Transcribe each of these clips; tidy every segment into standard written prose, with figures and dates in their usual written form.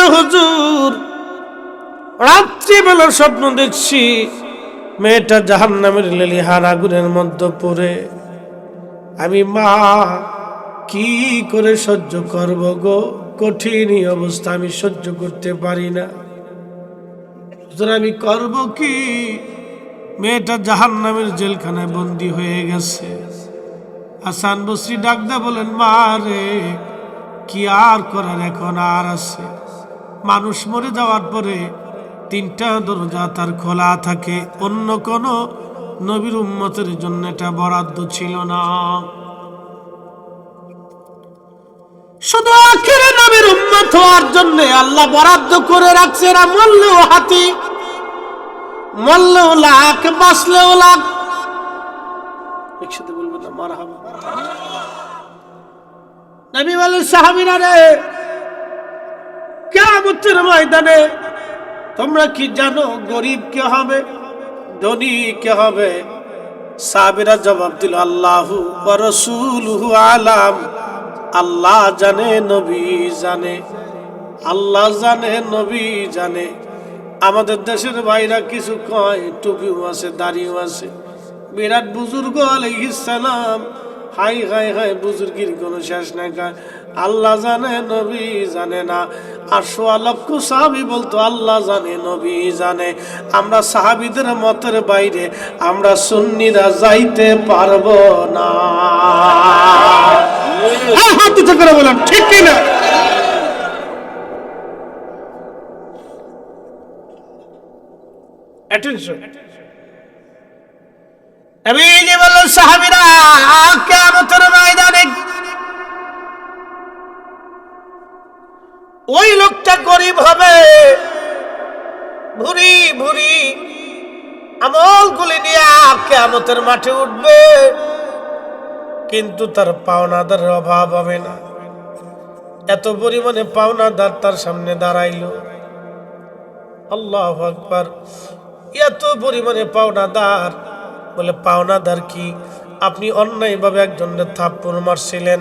বলে হুজুর রাত্রিবেলা স্বপ্ন দেখছি মেয়েটা জাহান্নামের লেলিহান আগুনের মধ্যে পড়ে, আমি মা কি করে সহ্য করব গো, কঠিন অবস্থা আমি সহ্য করতে পারি না, আমি করব কি? মেয়েটা জাহান্নামের জেলখানায় বন্দী হয়ে গেছে। হাসান বসরি ডাকদা বলেন, মা রে কি আর করার, এখন আর আছে? মানুষ মরে যাওয়ার পরে তিনটা দরজা তার খোলা থাকে, অন্য কোন নবীর উম্মতের জন্য এটা বরাদ্দ ছিল না। শুধু আখিরে নবীর উম্মত হওয়ার জন্য আল্লাহ বরাদ্দ করে রাখছে। এরা মরলেও হাতি, মরলেও লাখ, বাঁচলেও লাখ। একসাথে বলবেন না মারহাবা। নবী বলেন, সাহাবীরা রে, কিয়ামতের ময়দানে তোমরা কি জানো গরিব কে হবে, ধনী কে হবে? সাহাবীরা জবাব দিল, আল্লাহু ওয়া রাসূলুহু আলাম। আল্লাহ জানে, নবী জানে। আল্লাহ জানে, নবী জানে। আমাদের দেশের ভাইরা কিছু কয়, টুপিও আছে, দাড়িও আছে, বিরাট বুজুর্গ আলাইহিস সালাম। হাই হাই হাই, বুজুর্গির কোনো শেষ নাই। আল্লাহ জানে, নবী জানে না। আর ১৬ লক্ষ সাহাবী বলতো আল্লাহ জানে, নবী জানে। আমরা সাহাবীদের মতের বাইরে আমরা সুন্নিরা যাইতে পারবো না। হাত উঁচু করে বলেন ঠিক কি না? অ্যাটেনশন। আমি যে বললাম সাহাবীরা কিয়ামতের ময়দানে ওই লোকটা গরিব হবে, ভুরি ভুরি আমলগুলি নিয়ে কিয়ামতের মাঠে উঠবে, কিন্তু তার পাওনাদারের অভাব হবে না। এত পরিমাণে পাওনাদার তার সামনে দাঁড়াইল। আল্লাহু আকবার। এত পরিমাণে পাওনাদার। বলে, পাওনাদার কি? আপনি অন্যায়ভাবে একজনের থাপ্পড় মারছিলেন,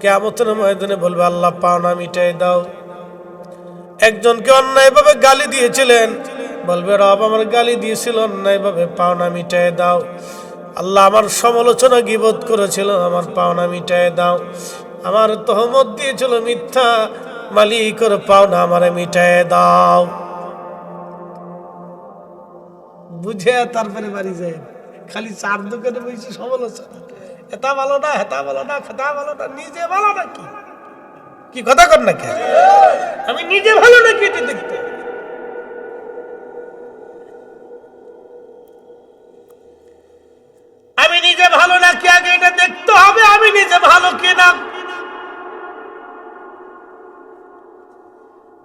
কিয়ামতের ময়দানে বলবে আল্লাহ পাওনা মিটাই দাও। একজনকে অন্যায়ভাবে গালি দিয়েছিলেন, বলবে রব আমার গালি দিয়েছিল অন্যায়ভাবে, পাওনা মিটাই দাও। আল্লাহ আমার সমালোচনা গীবত করেছিল, আমার পাওনা মিটাই দাও। আমার তহমত দিয়েছিল মিথ্যা, মালিকের পাওনা আমারে মিটাই দাও। বুঝে তারপরে বাড়ি যায়, খালি চার দোকানে বসে সমালোচনা, এটা ভালো না, হেতা ভালো না, খেতা ভালো না, নিজে ভালো নাকি? কি কথা কর না কে? আমি নিজে ভালো নাকি এটি দেখতে? আমি নিজে ভালো নাকি আগে এটা দেখতে হবে, আমি নিজে ভালো কিনা।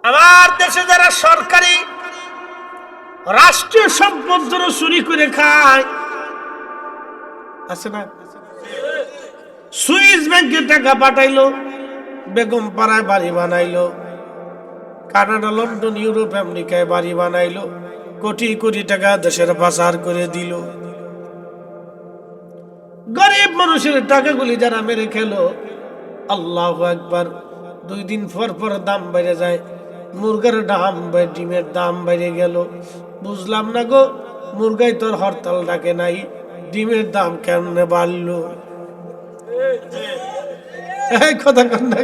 আমার দেশে যারা সরকারি রাষ্ট্রীয় সম্পদ যারা চুরি করে খায় আছে না, সুইস ব্যাংকে টাকা পাঠাইলো, বেগম পাড়ায় বাড়ি বানাইলো, কানাডা, লন্ডন, ইউরোপ, আমেরিকায় বাড়ি বানাইলো, কোটি কোটি টাকা দেশের পাচার করে দিল। গরিব মানুষের টাকাগুলি যারা মেরে খেলো, আল্লাহু আকবার। 2 দিন পর পর দাম বেড়ে যায়, মুরগার দাম, ডিমের দাম বেড়ে গেল। বুঝলাম না গো, মুরগাই তোর হরতাল ডাকে নাই, ডিমের দাম কেমনে বাড়লো? কথা কন না,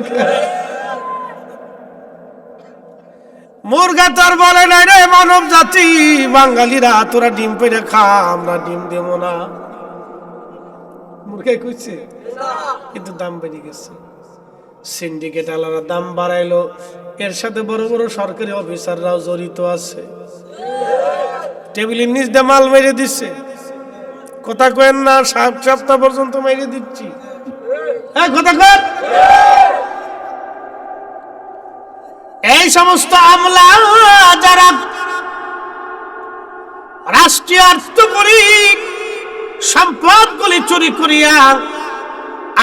মুরগা তোর বলে নাই রে মানব জাতি, বাঙালিরা তোরা ডিম পেড়ে খা, আমরা ডিম দেব না। মুরগাই কইছে, কিন্তু দাম বেড়ে গেছে। সিন্ডিকেট আলারা দাম বাড়াইলো, এর সাথে বড় বড় সরকারি অফিসাররাও জড়িত আছে। টেবিলের নিচ দিয়ে মাল মেরে দিচ্ছে। কথা কেন না, 7 সপ্তাহ পর্যন্ত মেরে দিচ্ছি। কথা কর। এই সমস্ত আমলা যারা রাষ্ট্রীয় আর্থিক সম্পদগুলি চুরি করিয়া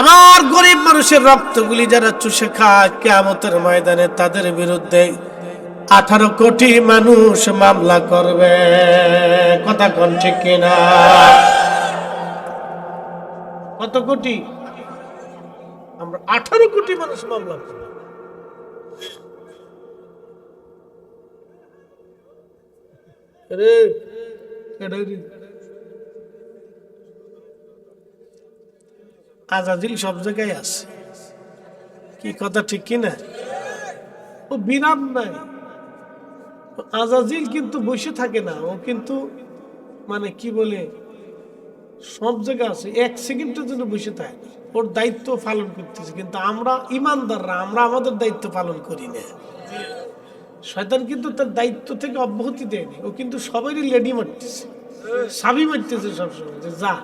আমার গরিব মানুষের রক্তগুলি যারা চুষে খায়, কিয়ামতের ময়দানে তাদের বিরুদ্ধে 18 কোটি মানুষ মামলা করবে। কথা কোন ঠিক কিনা? কত কোটি? আমরা 18 কোটি মানুষ মামলা করবে। রে আজাজিল সব জায়গায় আছে, কি কথা ঠিক কিনা? ও বিরাম নাই, আজাজিল কিন্তু বসে থাকে না, ও কিন্তু মানে কি বলে সব জায়গায় আছে, এক সেকেন্ডের জন্য বসে থাকে, ওর দায়িত্ব পালন করতেছে। কিন্তু আমরা ইমানদাররা আমরা আমাদের দায়িত্ব পালন করি না। শয়তান কিন্তু তার দায়িত্ব থেকে অব্যাহতি দেয়নি, ও কিন্তু সবারই লেডি মারতেছে, সাবি মারতেছে সবসময়, যে যা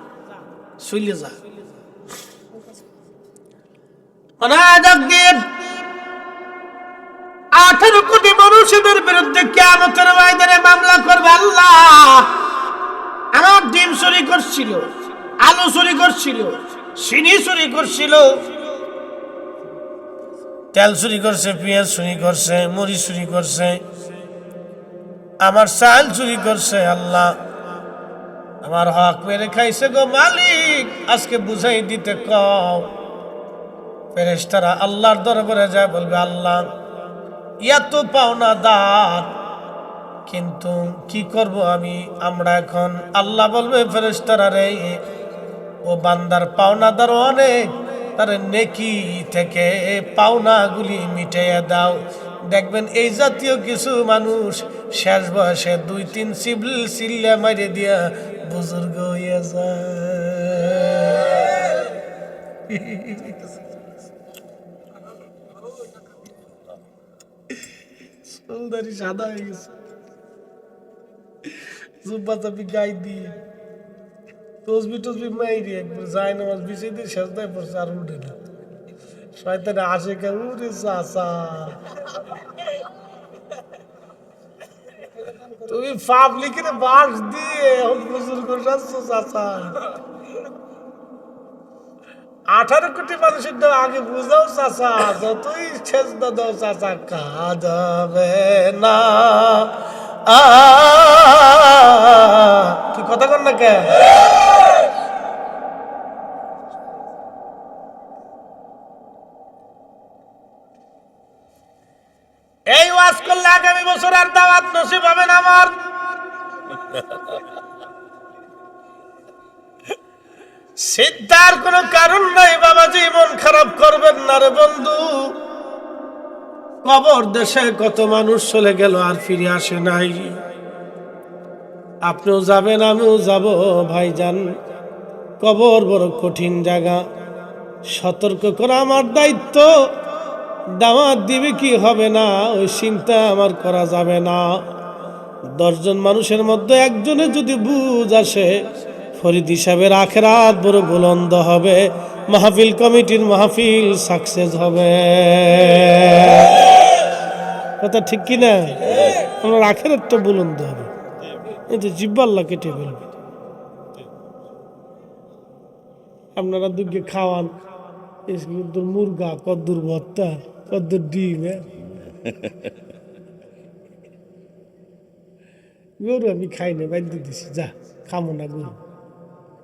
চলে যা। 18 কোটি মানুষের বিরুদ্ধে কিয়ামতের ময়দানে মামলা করবে আল্লাহ। আমার ডিম চুরি করছিল, আলু চুরি করছিল, চিনি চুরি করছিল, তেল চুরি করছে, পেঁয়াজ চুরি করছে, মরিচ চুরি করছে, আমার চাল চুরি করছে। আল্লাহ আমার হক মেরে খাইছে গো মালিক, আজকে বুঝাই দিতে কও। ফেরেশতারা আল্লাহর দরবারে যায় বলবে, আল্লাহ এত পাওনা দার, কিন্তু কি করব আমরা এখন? আল্লাহ বলবে ফেরেশতারা রে, ও বান্দার পাওনাদার অনেক, তার নেকি থেকে পাওনাগুলি মিটাইয়া দাও। দেখবেন এই জাতীয় কিছু মানুষ শেষ বয়সে 2-3 চিল্লা মাইরে দিয়া বুজুর্গ হইয়া যায়। চুলদারি সাদা হয়ে গেছে, জুব্বা চাপি গাই দিয়ে তসবি টসবি মাইরি একবার যায় নামাজ বিছিয়ে দিয়ে সেজদায় পড়ছে, আর উঠে না। শয়তানে আসে কে, উঠে চাচা তুমি পাবলিকের বাস দিয়ে বুজুর্গ সাজছ চাচা। 18 কোটি মানুষের আগে বুঝাও চাচা, যতই সেজদা দাও চাচা কাঁদাবে না। কি কথা কর না কে? এই ওয়াজ করলে আগামী বছর আর দাওয়াত নসিব হবে না আমার। চিন্তার কোনো কারণ নাই বাবাজি, মন খারাপ করবেন না রে বন্ধু। কবর দেশে কত মানুষ চলে গেল আর ফিরে আসে নাই। আপনিও যাবেন, আমিও যাব ভাইজান। কবর বড় কঠিন জায়গা, সতর্ক করা আমার দায়িত্ব। দাওয়াত দিবে কি হবে না ওই চিন্তা আমার করা যাবে না। 10 জন মানুষের মধ্যে একজনের যদি বুঝ আসে, ফরিদ হিসাবের আখেরাত বড় বুলন্দ হবে, মাহফিল কমিটির মাহফিল সাকসেস হবে। কথা ঠিক কিনা? আমার আখেরাতটা বুলন্দ হবে, এই যে জিব্বাল্লা কেটে ফেলবে। আপনারা দুঃখে খাওয়ান, কদ্দুর মুরগা, কদ্দুর ভর্তা, কদ্দুর ডিম। গরু আমি খাই না, বাধ্য দিছি, যা খামো না গরু।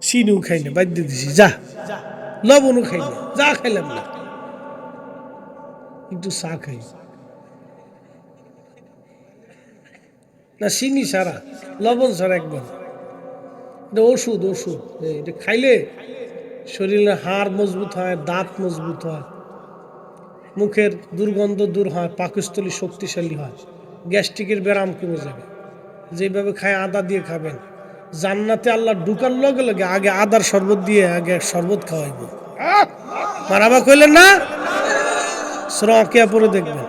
চিনিও খাই না, বাধ্য দিছি, যা। লবণও খাই না, যা খাইলাম না, একটু চা খাই না, চিনি ছাড়া, লবণ ছাড়া একবার। এটা ওষুধ, ওষুধ। এটা খাইলে শরীরের হাড় মজবুত হয়, দাঁত মজবুত হয়, মুখের দুর্গন্ধ দূর হয়, পাকস্থলী শক্তিশালী হয়, গ্যাস্ট্রিকের ব্যারাম কমে যাবে। যেভাবে খায় আদা দিয়ে খাবেন, জান্নাতে আল্লাহ ঢুকার লগে লগে আগে আদার শরবত দিয়ে আগে শরবত খাওয়াইব। মারাবা কইলেন না? শ্রকিয়া পরে দেখবেন,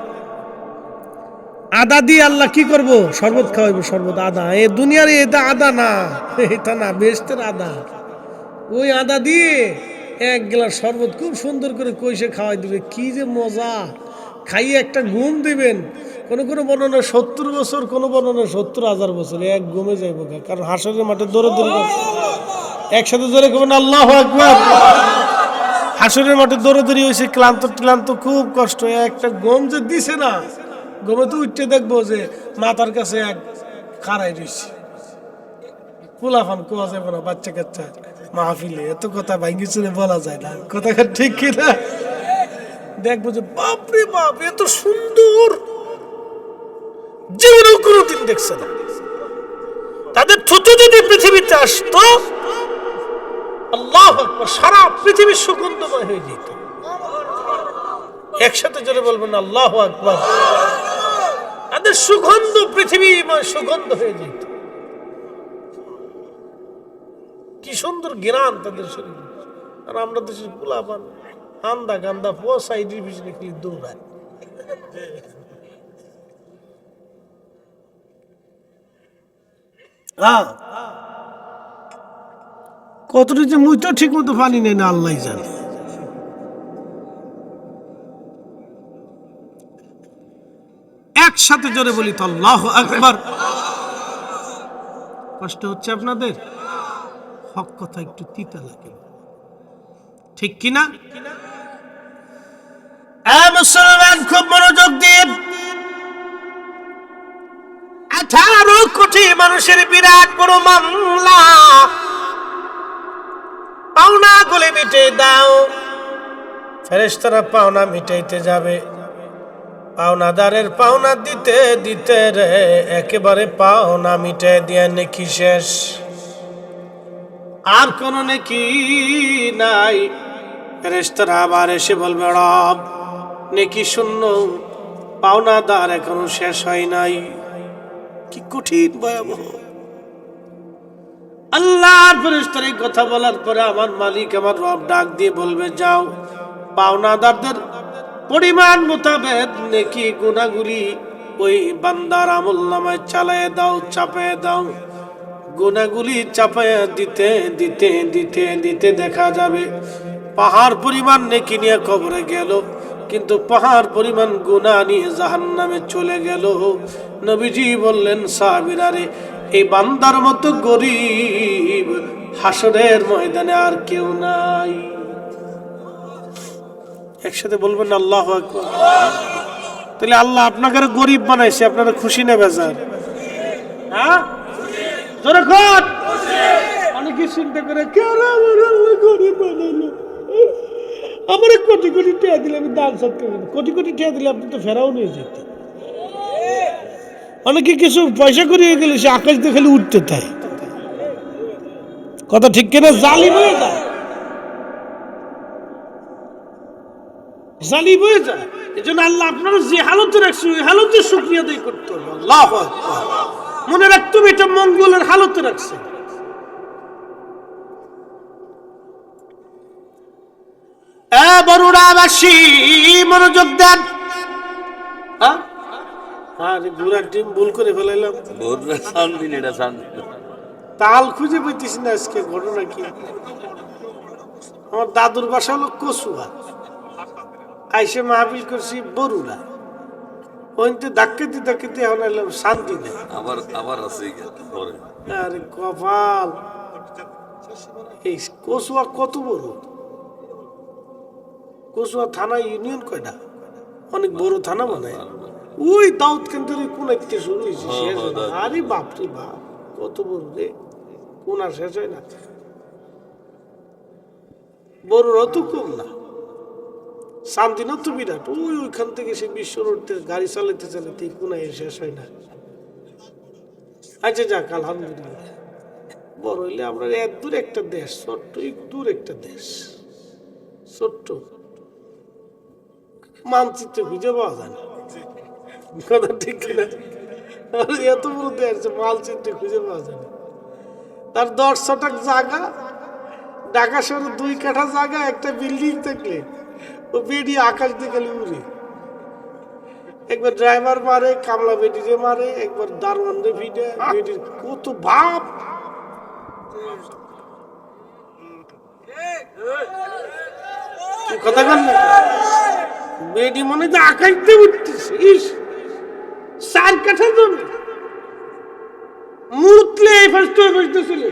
আদা দিয়ে আল্লাহ কি করব? শরবত খাওয়াইব, শরবত। আদা এ দুনিয়ার এটা আদা না, এটা না, বেহেশতের আদা। ওই আদা দিয়ে 1 গ্লাস শরবত খুব সুন্দর করে কইসে খাওয়াই দিবে, কি যে মজা। খাইয়ে একটা ঘুম দিবেন। কোনো কোনো বর্ণনা 70 বছর, কোনো বর্ণনা 70,000 বছর এক ঘুমে যাইব। কারণ হাসরের মাঠে দৌড়াদৌড়ি একসাথে জোরে করবেন আল্লাহু আকবার। হাসরের মাঠে দৌড়াদৌড়ি হয়েছে, ক্লান্ত ক্লান্ত, খুব কষ্ট। একটা ঘুম যে দিছে না, ঘুমে তো উঠতে দেখবো যে মাথার কাছে এক খাড়াই রয়েছে। পোলাফান কোয়া যাবে না, বাচ্চা কাচ্চা মাহফিলে এত কথা ভাঙ্গি চুনে বলা যায় না, কথা ঠিক কিনা? দেখবো যে বাপরে বাপ, এত সুন্দর জীবনেও কোনোদিন দেখছে না। তাদের থুতু যদি পৃথিবীতে আসতো, আল্লাহু আকবার, সারা পৃথিবী সুগন্ধময় হয়ে যেত। একসাথে জোরে বলবেন আল্লাহু আকবার। তাদের সুগন্ধ পৃথিবীময় সুগন্ধ হয়ে যেত। কি সুন্দর ঘ্রাণ তাদের শরীরে। আর আমরা দেশের পোলাপান আন্দা গান্দা পোষা ইডির পিছনে খালি দৌড়ায়। কতটা যে মুই তো ঠিক মতো পানি নেই না, আল্লাহ জানে। একসাথে জোরে বলি তো আল্লাহু আকবার। কষ্ট হচ্ছে আপনাদের? হক কথা একটু তিতা লাগে, ঠিক কিনা? মুসলমান খুব মনোযোগ দিয়ে, 18 কোটি মানুষের বিরাট বড় মামলা, পাওনা গুলি মিটে দাও। ফেরেশতারা পাওনা মিটাইতে যাবে, পাওনাদারের পাওনা দিতে দিতে রে একেবারে পাওনা মিটে দিয়ে নেকি শেষ, আর কোন নেকি নাই। ফেরেশতারা আবার এসে বলবে, রব নেকি শূন্য, পাওনাদার এখনো শেষ হয় নাই। কি কঠিন ভয়াবহ। আল্লাহর ফেরেশতারা এই কথা বলার পরে আমার মালিক, আমার রব ডাক দিয়ে বলবে, যাও পাওনাদারদের পরিমাণ মোতাবেক নেকি গুনাহগুলি ওই বান্দার আমলনামায় চালায় দাও, চাপায় দাও। গুনাহগুলি চাপায় দিতে দিতে দিতে দিতে দেখা যাবে পাহাড় পরিমাণ নেকি নিয়ে কবরে গেল, কিন্তু পাহাড় পরিমাণ গুনাহ নিয়ে জাহান্নামে চলে গেল। নবীজি বললেন, সাহাবীরা রে, এই বান্দার মতো গরীব হাসরের ময়দানে আর কেউ নাই। একসাথে বলবেন আল্লাহু আকবার। তাহলে আল্লাহ আপনাকে গরীব বানাইছে, আপনারা খুশি না বেজার? হ্যাঁ, জোরে কর। অনেকে চিন্তা করে, কেন আমার আল্লাহ গরীব বানাইলো? আমার কোটি কোটি টাকা দিলে আমি দান সৎকার করি, কোটি কোটি টাকা দিলে আপনি তো ফেরাও নিয়ে যেতেন। অনেকে কিছু পয়সা করিয়ে গেলে সে আকাশ দিয়ে খালি উঠতে চায়, কথা ঠিক কিনা? জালিম হয়ে যায়, জালিম হয়ে যায়। এই জন্য আল্লাহ আপনারা যে হালতে রাখছে ওই হালতে শুকরিয়া আদায় করতে হবে। আল্লাহু আকবার। মনে রাখতে হবে এটা মঙ্গলের হালতে রাখছে। বরুড়াবাসী মনোযোগ দেন। ঘোড়ার ডিম ভুল করে ফেলাইলাম, তাল খুঁজে পেতেছি না আজকে। ঘটনা কি? আমার দাদুর বাসা হলো কচুয়া, আইসে মাহফিল করছি বরুড়া, ওইতে ধাক্কাতে ধাক্কাতে এখন এলাম শান্তি নেই। আরে কপাল, এই কচুয়া কত বড়! কচুয়া থানা ইউনিয়ন কয়টা? অনেক বড় থানা মনে হয়। ওই দাউদ কেন্দ্রের কোন একটা শুরু হয়েছে, আরে বাপরে বাপ, কত বড় রে! কোন আর শেষ হয় না। বড়রা তো কম না, শান্তিনাথ তো বিরাট। ওইখান থেকে সে বিশ্ব রোডতে গাড়ি চালাতে চালাতে কোনায় শেষ হয় না। আচ্ছা যাক, আলহামদুলিল্লাহ। বড় হইলে আমরা এত দূর একটা দেশ, ছোট্ট দূর একটা দেশ, ছোট্ট মানচিত্র খুঁজে পাওয়া যায় না, কথা ঠিক কিনা? এত বড় দেশ মানচিত্র খুঁজে পাওয়া যায় না। তার 10 শতক জায়গা, ঢাকা শহরে 2 কাঠা জায়গা, একটা বিল্ডিং থাকলে ও বেডি আকাশ দিয়ে গেলে উড়ে। একবার ড্রাইভার মারে, কামলা বেডিরে মারে, একবার দারোয়ান রে ভিড়ে, বেডির কত ভাব। কথা বল না, বেডি মনে হয় আকাশ দিয়ে উঠতেছে। ইস, 4 কাঠা জমি, মুতলে ফার্স্ট চলে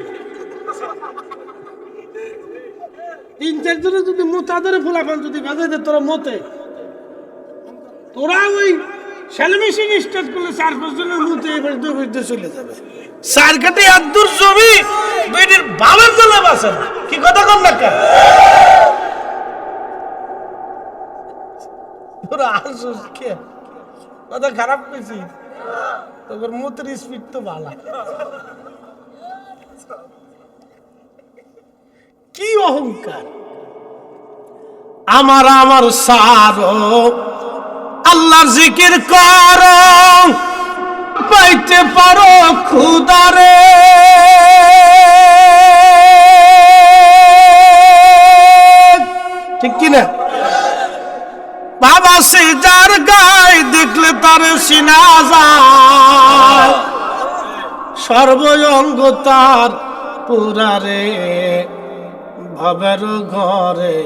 3-4 জনে যদি মুতাদের ফুলাফান যদি বাজাইতে তোরা মতে, তোরা ওই সেলমেশিন স্টার্ট করলে 4-5 জনের মুতে এবার 2 বছর চলে যাবে। 4 কাঠে এত দূর জমি, বেডির বাবার জন্য বাঁচে না। কি কথা কর না কেন? তোরা আসুস কে? কথা খারাপ পেয়েছি, তোর মুতের স্পিড তো ভালো। কি অহংকার! আমার সারো, আল্লাহর জিকির করো, পাইতে পারো খুদারে। ঠিক কিনা? বাবা সে যার গায় দেখলে তার সিনা যায়, সর্বঙ্গ তার পুরারে, ভবের ঘরে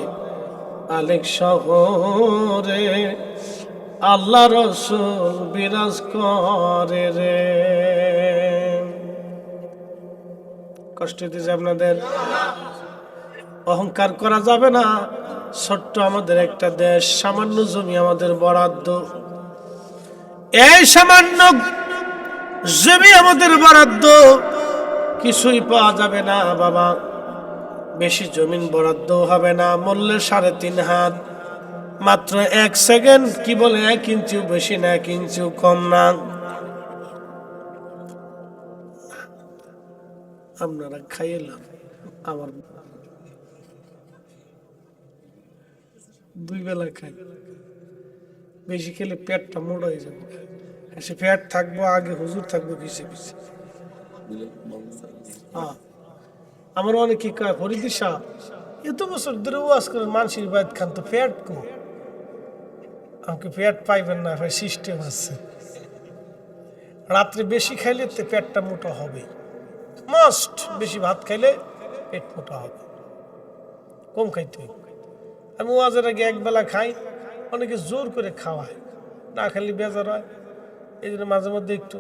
আলেক শহরে আল্লাহ রসুল বিরাজ করে রে। কষ্ট দিয়েছে আপনাদের? অহংকার করা যাবে না। ছোট্ট আমাদের একটা দেশ, সামান্য জমি আমাদের বরাদ্দ। এই সামান্য জমি আমাদের বরাদ্দ, কিছুই পাওয়া যাবে না বাবা। বেশি জমিন বরাদ্দ হবে না, মূল্য 3.5 হাত, মাত্র 1 সেকেন্ড। কি বলে 1 ইঞ্চিও বেশি না, 1 ইঞ্চিও কম না। আপনারা খাইলাম, আমার 2 বেলা খাই, বেশি খেলে পেটটা মোটা হয়ে যাবে। সে পেট থাকবো আগে, হুজুর থাকবো পিছিয়ে পিছিয়ে। আমার অনেক কি কয়, ফরিদি সাহেব এত বছর ধরে ওয়াজ করেন, মানুষের বাইত খান, তো পেট কো? আমাকে পেট পাইবেন না, সিস্টেম আছে। রাত্রে বেশি খাইলে তো পেটটা মোটা হবে, মাস্ট। বেশি ভাত খাইলে পেট মোটা হবে, কম খাইতে হবে। আমি ওয়াজের আগে 1 বেলা খাই, অনেকে জোর করে খাওয়ায়, না খালি বেজার হয়। এই জন্য মাঝে মধ্যে একটু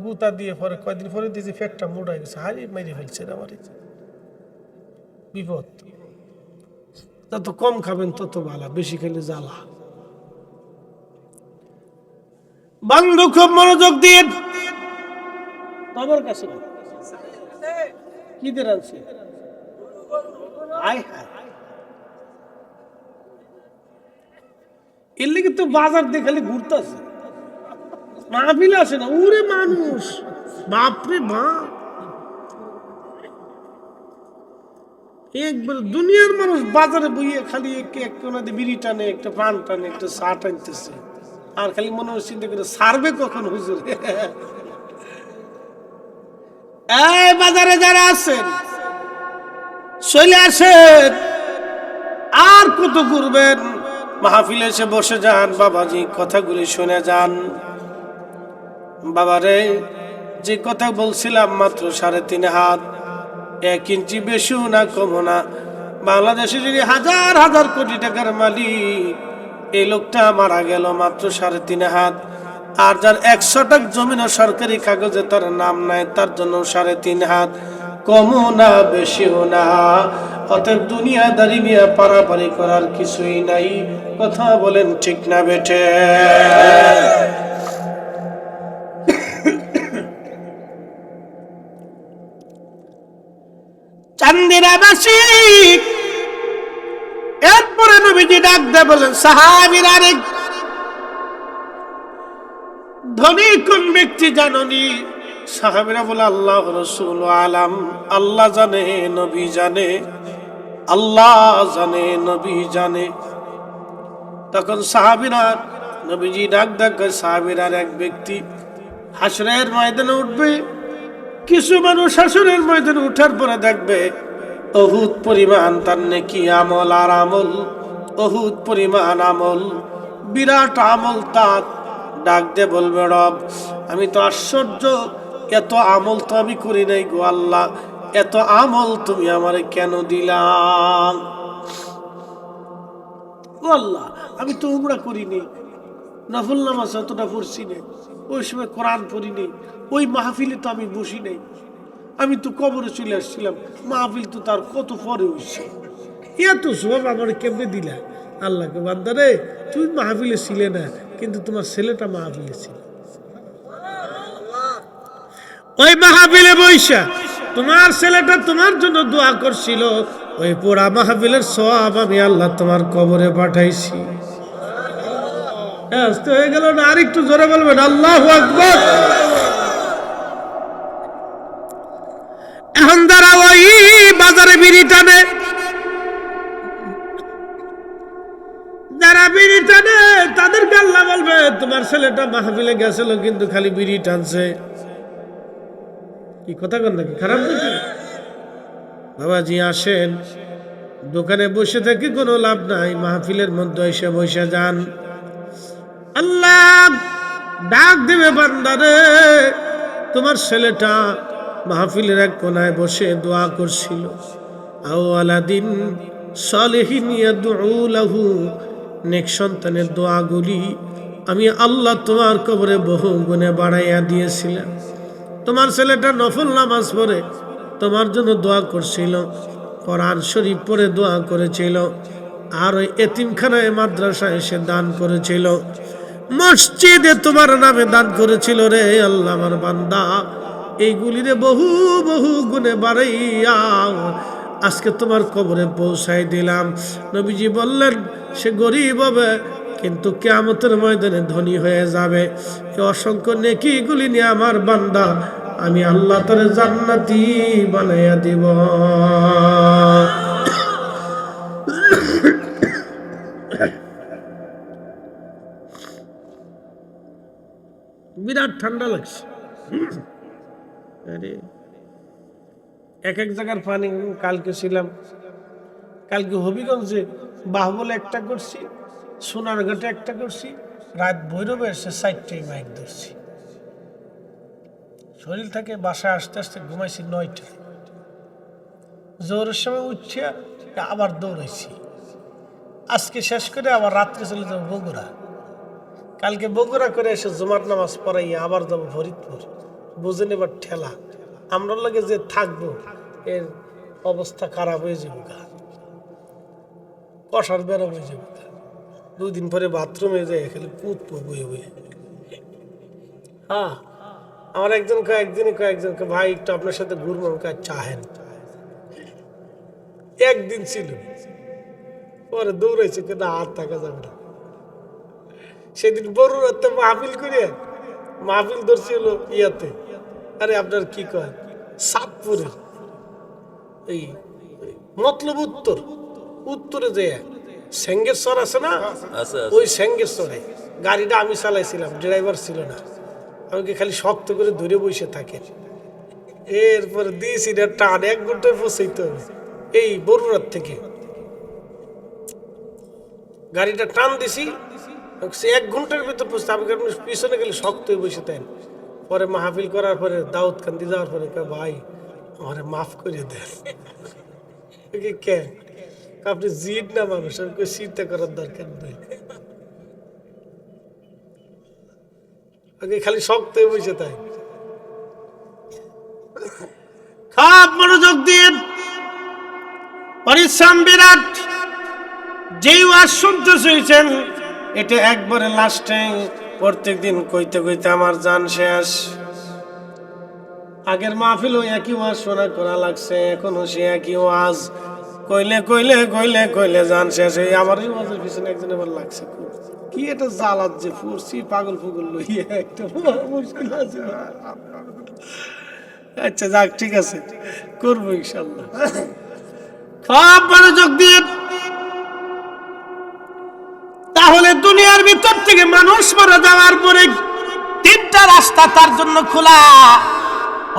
গুতা দিয়ে পরে কয়দিন পরে দিয়েছি পেটটা মোটা হয়ে গেছে। হারি মেরে ফেলছে আমার বিপদ। যত কম খাবেন তত ভালো, বেশি খেলে জ্বালা। বন্ধু খুব মনোযোগ দিয়ে আমার কাছে কি দের আছে, এর লেগে তো বাজার দিয়ে খালি ঘুরতেছে, মাহফিল আসে না। ওরে মানুষ, বাপরে বাপ, একবার দুনিয়ার মানুষ বাজারে বইয়ে খালি এক কোনাতে বিড়ি টানে, একটা পান টানে, একটা চা টানতেছে, আর খালি মনে হয় চিন্তা করে সারবে কখন হুজুর। এই বাজারে যারা আছেন চলে আসেন, আর কত ঘুরবেন? মাহফিলে এসে বসে যান, বাবাজি কথাগুলি শুনে যান। বাবারে, যে কথা বলছিলাম, মাত্র 3.5 হাত, 1 ইঞ্চি বেশি না কম না। বাংলাদেশে যদি হাজার হাজার কোটি টাকার মালিক, এই লোকটা মারা গেল মাত্র 3.5 হাত। আর যার 100 টাকা জমিন ও সরকারি কাগজে তার নাম নাই, তার জন্য 3.5 হাত, কমও না বেশিও না। অতএব দুনিয়াদারি নিয়ে পারাপারি করার কিছুই নাই। কথা বলেন ঠিক না বেঠে? চান্দিরাবাসী, এরপরে নবীজি ডাক দিয়ে বলেন, সাহাবীরা রে, ধনী কোন ব্যক্তি জাননি? সাহাবীরা বলে, আল্লাহ রাসূল আলাম, আল্লাহ জানে, নবী জানে, আল্লাহ জানে, নবী জানে। তখন সাহাবীরা, নবীজি ডাক দিয়ে, সাহাবীরা এক ব্যক্তি হাসরের ময়দানে উঠবে। কিছু মানুষ হাসরের ময়দানে উঠার পরে দেখবে অহুত পরিমাণ তার নেকি আমল, আর আমল অহুত পরিমাণ আমল, বিরাট আমল তার। ডাক দিয়ে বলবে, রব আমি তো আশ্চর্য, এত আমল তো আমি করি নাই গো আল্লাহ, এত আমল তুমি আমারে কেন দিলাম? ও আল্লাহ, আমি তো উমরা করিনি, নফল নামাজ অতটা পড়ছি না, ওই সময় কোরআন পড়িনি, ওই মাহফিলে তো আমি বসি নাই, আমি তো কবরে চলে আসছিলাম, মাহফিল তো তার কত পরে হইছে, এত সব আমার কেমনে দিলা? আল্লাহকে, বান্দা রে, তুমি মাহফিলে ছিলে না, কিন্তু তোমার ছেলেটা মাহফিলে ছিল। ওই মাহফিলে বইসা তোমার ছেলেটা তোমার জন্য দোয়া করছিল, ওই পুরা মাহফিলের সওয়াব আমি আল্লাহ তোমার কবরে পাঠাইছি। হয়ে গেল না? আর একটু জোরে বলবেন আল্লাহু আকবার। এখন যারা ওই বাজারে বিড়ি টানে, বলবে তোমার ছেলেটা মাহফিলে গেছিল কিন্তু খালি বিড়ি টানছে। কি কথা কন নাকি? খারাপ নাকি? বাবাজি আসেন, দোকানে বসে থেকে কোনো লাভ নাই, মাহফিলের মধ্যে এসে বসে যান। আল্লাহ ডাক দেবে, বান্দারে তোমার ছেলেটা মাহফিলের এক কোনায় বসে দোয়া করছিল, আওয়ালাদিন সালিহিন ইয়াদউ লাহু, নেক সন্তানের দোয়াগুলি আমি আল্লাহ তোমার কবরে বহু গুণে বাড়াইয়া দিয়েছিলাম। তোমার ছেলেটা নফল নামাজ পড়ে তোমার জন্য দোয়া করছিল, কোরআন শরীফ পড়ে দোয়া করেছিল, আর ওই এতিমখানায় মাদ্রাসায় এসে দান করেছিল, মসজিদে তোমার নামে দান করেছিল। রে আল্লাহ, আমার বান্দা এইগুলি রে বহু বহু গুণে বাড়াইয়া আজকে তোমার কবরে পৌঁছাই দিলাম। নবীজি বললেন সে গরিব হবে কিন্তু কিয়ামতের ময়দানে ধনী হয়ে যাবে। এই অসংখ্য নেকিগুলি নিয়ে আমার বান্দা আমি আল্লাহ তারে জান্নাতি বানাইয়া দিব। বিরাট ঠান্ডা লাগছে। আরে এক এক জায়গার পানি। কালকে ছিলাম, কালকে হবিগঞ্জে বাহুবলে একটা করছি, সোনারঘাটে একটা করছি, রাত ভৈরবে এসে 4টায় মাইক ধরছি। শরীর থেকে বাসায় আসতে আসতে ঘুমাইছি 9টায়। জোরের সময় উঠছে আবার দৌড়াইছি। আজকে শেষ করে আবার রাত্রে চলে যাবো বগুড়া। কালকে বগুড়া করে এসে জুমার নামাজ পড়াইয়া আবার যাবো ফরিদপুর। বুঝেন এবার ঠেলা, আমরা লাগে যে থাকবো এর অবস্থা খারাপ হয়ে যাবে, কষার বেড়া হয়ে যাবে। 2 দিন পরে বাথরুমে যাই খালি পুতবো বয়ে বয়ে। হ্যাঁ, আমার একজনকে ভাই একটু আপনার সাথে ঘুরবো, চাহেন। একদিন ছিল, পরে দৌড়াইছে কেন আর থাকা যাবে না। সেদিন বড়ুরাতে মাহফিল করে মাহফিল ধরছি হলো ইয়াতে, আরে আপনার কি কয় সাতপুরের এই মতলব উত্তরে যে সেঙ্গেশ্বর আছে না, ওই সেঙ্গেশ্বরে গাড়িটা আমি চালাইছিলাম, ড্রাইভার ছিল না। আমাকে খালি শক্ত করে ধরে বসে থাকে। এরপরে দিয়েছি টান, 1 ঘন্টায় পৌঁছাইতে হবে। এই বড়ুরার থেকে গাড়িটা টান দিছি, 1 ঘন্টার ভিতর পৌঁছতে। আমি পিছনে গেলে শক্ত হয়ে বসে থাকেন। পরে মাহফিল করার পরে দাউদকান্দি যাওয়ার পরে ভাই আমারে মাফ করে দেন। কে আপনি জিদ না মানুষ, চিন্তা করার দরকার নেই। খালি শক্ত হয়ে বসে তাই। খাপ মনোযোগ দিয়ে পরিশ্রম বিরাট। যেই ওয়াজ শুনতে চাইছেন এটা একবারে লাস্টে, প্রত্যেক দিন কইতে কইতে আমার জান শেষ। আগের মাহফিলও একই ওয়াজ শোনা করা লাগছে, এখনো সে একই ওয়াজ কইলে কইলে কইলে কইলে জান শেষ। এই আমার এই ওয়াজের পিছনে একজন এবার লাগছে, কি এটা জ্বালাত যে ফুরছি পাগল ফুগল লইয়া একটা মুশকিল আছে। আচ্ছা যাক, ঠিক আছে, করবো ইনশাল্লাহ। সব মনোযোগ দিয়ে। তাহলে দুনিয়ার ভিতর থেকে মানুষ মারা যাওয়ার পরে 3টা রাস্তা তার জন্য খোলা,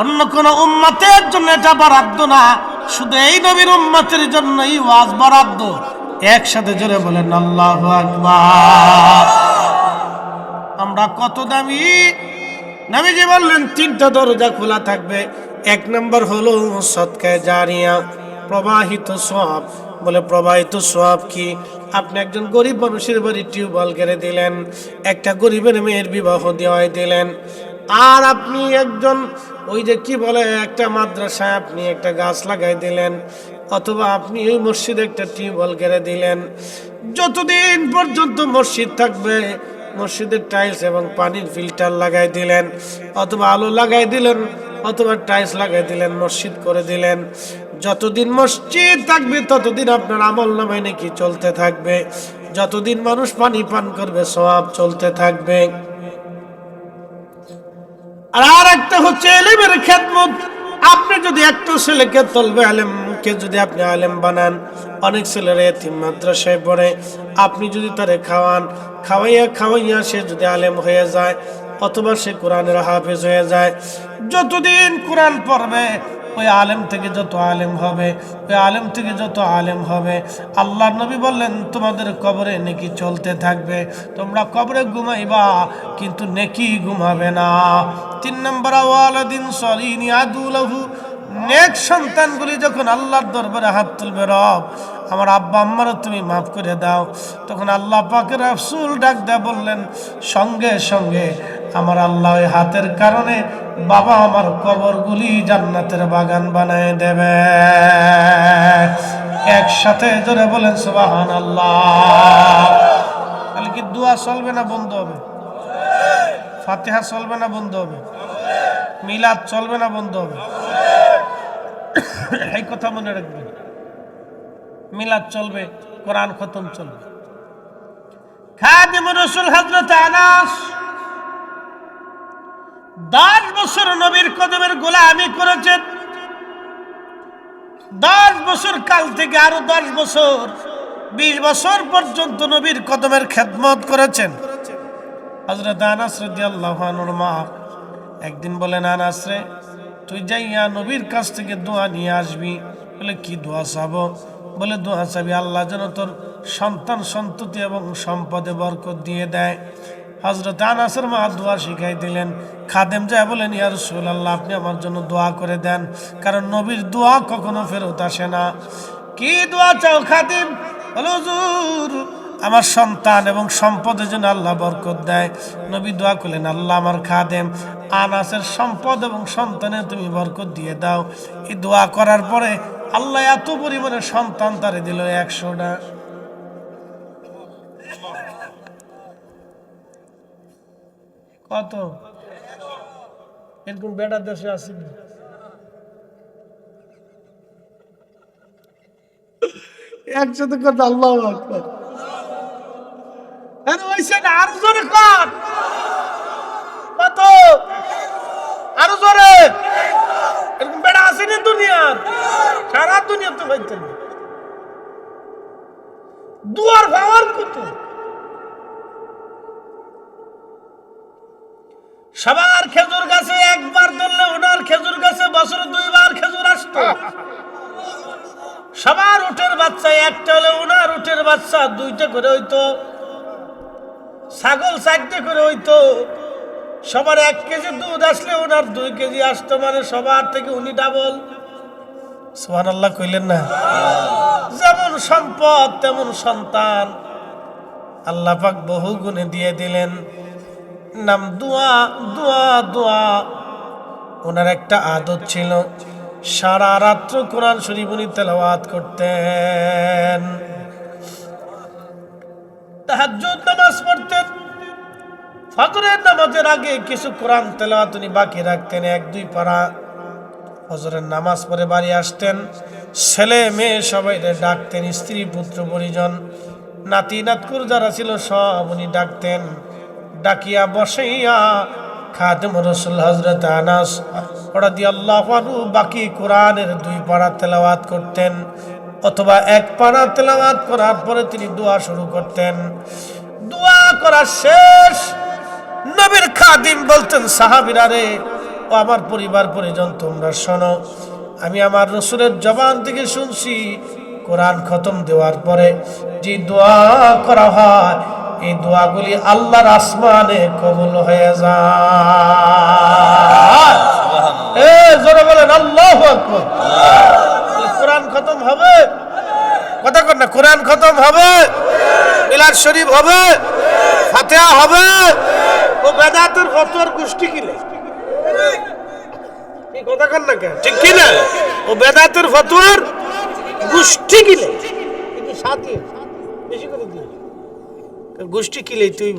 অন্য কোন উম্মতের জন্য এটা বরাদ্দ না, শুধু এই নবীর উম্মতের জন্যই ওয়াজ বরাদ্দ। একসাথে জোরে বলেন আল্লাহু আকবার। আমরা কত দামি। নবীজি বললেন 3টা দরজা খোলা থাকবে। 1 নম্বর হলো সদকায়ে জারিয়া, প্রবাহিত সওয়াব। বলে প্রবাহিত সওয়াব কি? আপনি একজন গরিব মানুষের বাড়ি টিউবওয়েল গেড়ে দিলেন, একটা গরিবের মেয়ের বিবাহ দেওয়াই দিলেন, আর আপনি একজন ওই যে কি বলে একটা মাদ্রাসায় আপনি একটা গাছ লাগাই দিলেন, অথবা আপনি ওই মসজিদে একটা টিউবওয়েল গেড়ে দিলেন। যতদিন পর্যন্ত মসজিদ থাকবে মসজিদের টাইলস এবং পানির ফিল্টার লাগাই দিলেন, অথবা আলো লাগাই দিলেন, অথবা টাইলস লাগাই দিলেন, মসজিদ করে দিলেন। যতদিন মসজিদ থাকবে ততদিন আপনার আমল নামায় নাকি চলতে থাকবে, যতদিন মানুষ পানি পান করবে সওয়াব চলতে থাকবে। আর একটা হচ্ছে ইলমের খেদমত। আপনি যদি একটা ছেলেকে তলবে ইলম কে যদি আপনি আলেম বানান, অনেক ছেলেরা এতিম মাদ্রাসায় পড়ে, আপনি যদি তারে খাওয়াইয়া সে যদি আলেম হয়ে যায়, অথবা সে কোরআনের হাফেজ হয়ে যায়, যতদিন কোরআন পড়বে ওই আলেম থেকে যত আলেম হবে, ওই আলেম থেকে যত আলেম হবে, আল্লাহ নবী বললেন তোমাদের কবরে নেকি চলতে থাকবে। তোমরা কবরে ঘুমাইবা কিন্তু নেকি ঘুমাবে না। 3 নম্বর, ওয়ালাদিন সলিহিন ইয়াদুলাহু, নেক সন্তানগুলি যখন আল্লাহর দরবারে হাত তুলবে, রব আমার আব্বা আম্মারও তুমি মাফ করে দাও, তখন আল্লাহ পাকের রাসূল ডাক দেয়া বললেন, সঙ্গে সঙ্গে আমার আল্লাহ ওই হাতের কারণে বাবা আমার কবরগুলি জান্নাতের বাগান বানায় দেবে। একসাথে জোরে বলেন সুবহানাল্লাহ। তাহলে কি দোয়া চলবে না বন্ধ হবে? ফাতিহা চলবে না বন্ধ হবে? মিলাদ চলবে না বন্ধ হবে? এই কথা মনে রাখবেন, মিলাদ চলবে, কোরআন খতম চলবে। খাদিমুর রাসূল হযরত আনাস 10 বছর নবীর কদমের গোলামি করেছেন। 10 বছর কাল থেকে আরো 10 বছর, 20 বছর পর্যন্ত নবীর কদমের খেদমত করেছেন। হযরত আনাস রাদিয়াল্লাহু আনহুর মা একদিন বলেন, আনাস রে, তুই যাইয়া নবীর কাছ থেকে দোয়া নিয়ে আসবি। বলে কি দোয়া চাবো? বলে দোয়া চাবি আল্লাহ যেন তোর সন্তান সন্ততি এবং সম্পদে বরকত দিয়ে দেয়। হযরত আনাসের মা দোয়া শিখাই দিলেন। খাদেম যায় বলেন, ইয়া রাসূলুল্লাহ, আপনি আমার জন্য দোয়া করে দেন, কারণ নবীর দোয়া কখনো ফেরত আসে না। কি দোয়া চাও খাদেম? বলে হুজুর, আমার সন্তান এবং সম্পদের জন্য আল্লাহ বরকত দেয়। নবী দোয়া করলেন, আল্লাহ আমার খাদেম আনাসের সম্পদ এবং সন্তানে তুমি বরকত দিয়ে দাও। এই দোয়া করার পরে আল্লাহ এত পরিমাণে সন্তান তারে দিল 100টা। কত এরকম বেটা দেশে আছে? একসাথে কথা আল্লাহু আকবার। আরে ওইসে না, আরো জোরে কর। কত? আরো জোরে। এরকম বেটা আছে না দুনিয়ার? সারা দুনিয়া তো পাইতেন না। দুয়ার পাওয়ার কত? সবার খেজুর গাছে একবার ধরলে ওনার খেজুর গাছে বছরে 2 বার খেজুর আসতো। সবার উটের বাচ্চা একটা হলে ওনার উটের বাচ্চা 2টা করে হইতো। ছাগল 4টে করে হইতো। সবার 1 কেজি দুধ আসলে ওনার 2 কেজি আসতো, মানে সবার থেকে উনি ডাবল। সুবহানাল্লাহ কইলেন না? যেমন সম্পদ তেমন সন্তান আল্লাহ পাক বহু গুণে দিয়ে দিলেন। নাম দোয়া। দোয়া দোয়া ওনার একটা আদত ছিল, সারা রাত্র কোরআন শরীফ উনি তেলাওয়াত করতেন। তাহাজ্জুদ নামাজ পড়তেন। ফজরের নামাজের আগে কিছু কোরআন তেলাওয়াত উনি বাকি রাখতেন, 1-2 পারা। ফজরের নামাজ পড়ে বাড়ি আসতেন, ছেলে মেয়ে সবাই ডাকতেন, স্ত্রী পুত্র পরিজন নাতি নাতকুর যারা ছিল সব উনি ডাকতেন। ডাকিয়া বসাইয়া খাদেম রাসূল হযরত আনাস রাদিয়াল্লাহু আনহু বাকি কোরআনের 2 পারা তেলাওয়াত করতেন, অথবা 1 পারা তেলাওয়াত করার পরে তিনি দোয়া শুরু করতেন। দোয়া করা শেষ, নবীর খাদিম বলতেন, সাহাবীরা রে, ও আমার পরিবার পরিজন, তোমরা শোনো, আমি আমার রাসূলের জবান থেকে শুনছি, কোরআন খতম দেওয়ার পরে যে দোয়া করা হয়, এই দোয়াগুলি আল্লাহর আসমানে কবুল হয়ে যায়। জোরে বলেন আল্লাহু আকবার। কোরআন খতম হবে, কথা কর না, কোরআন খতম হবে, মিলাদ শরীফ হবে, ফাতিহা হবে। ও বেদাতের ফতোয়ার গোষ্ঠী কিলে, এই কথা কর না কেন? ঠিক কি না? ও বেদাতের ফতোয়ার গোষ্ঠী কিলে, কিন্তু সাথে বেশি করে দিয়ে গোষ্ঠী কিলে তুই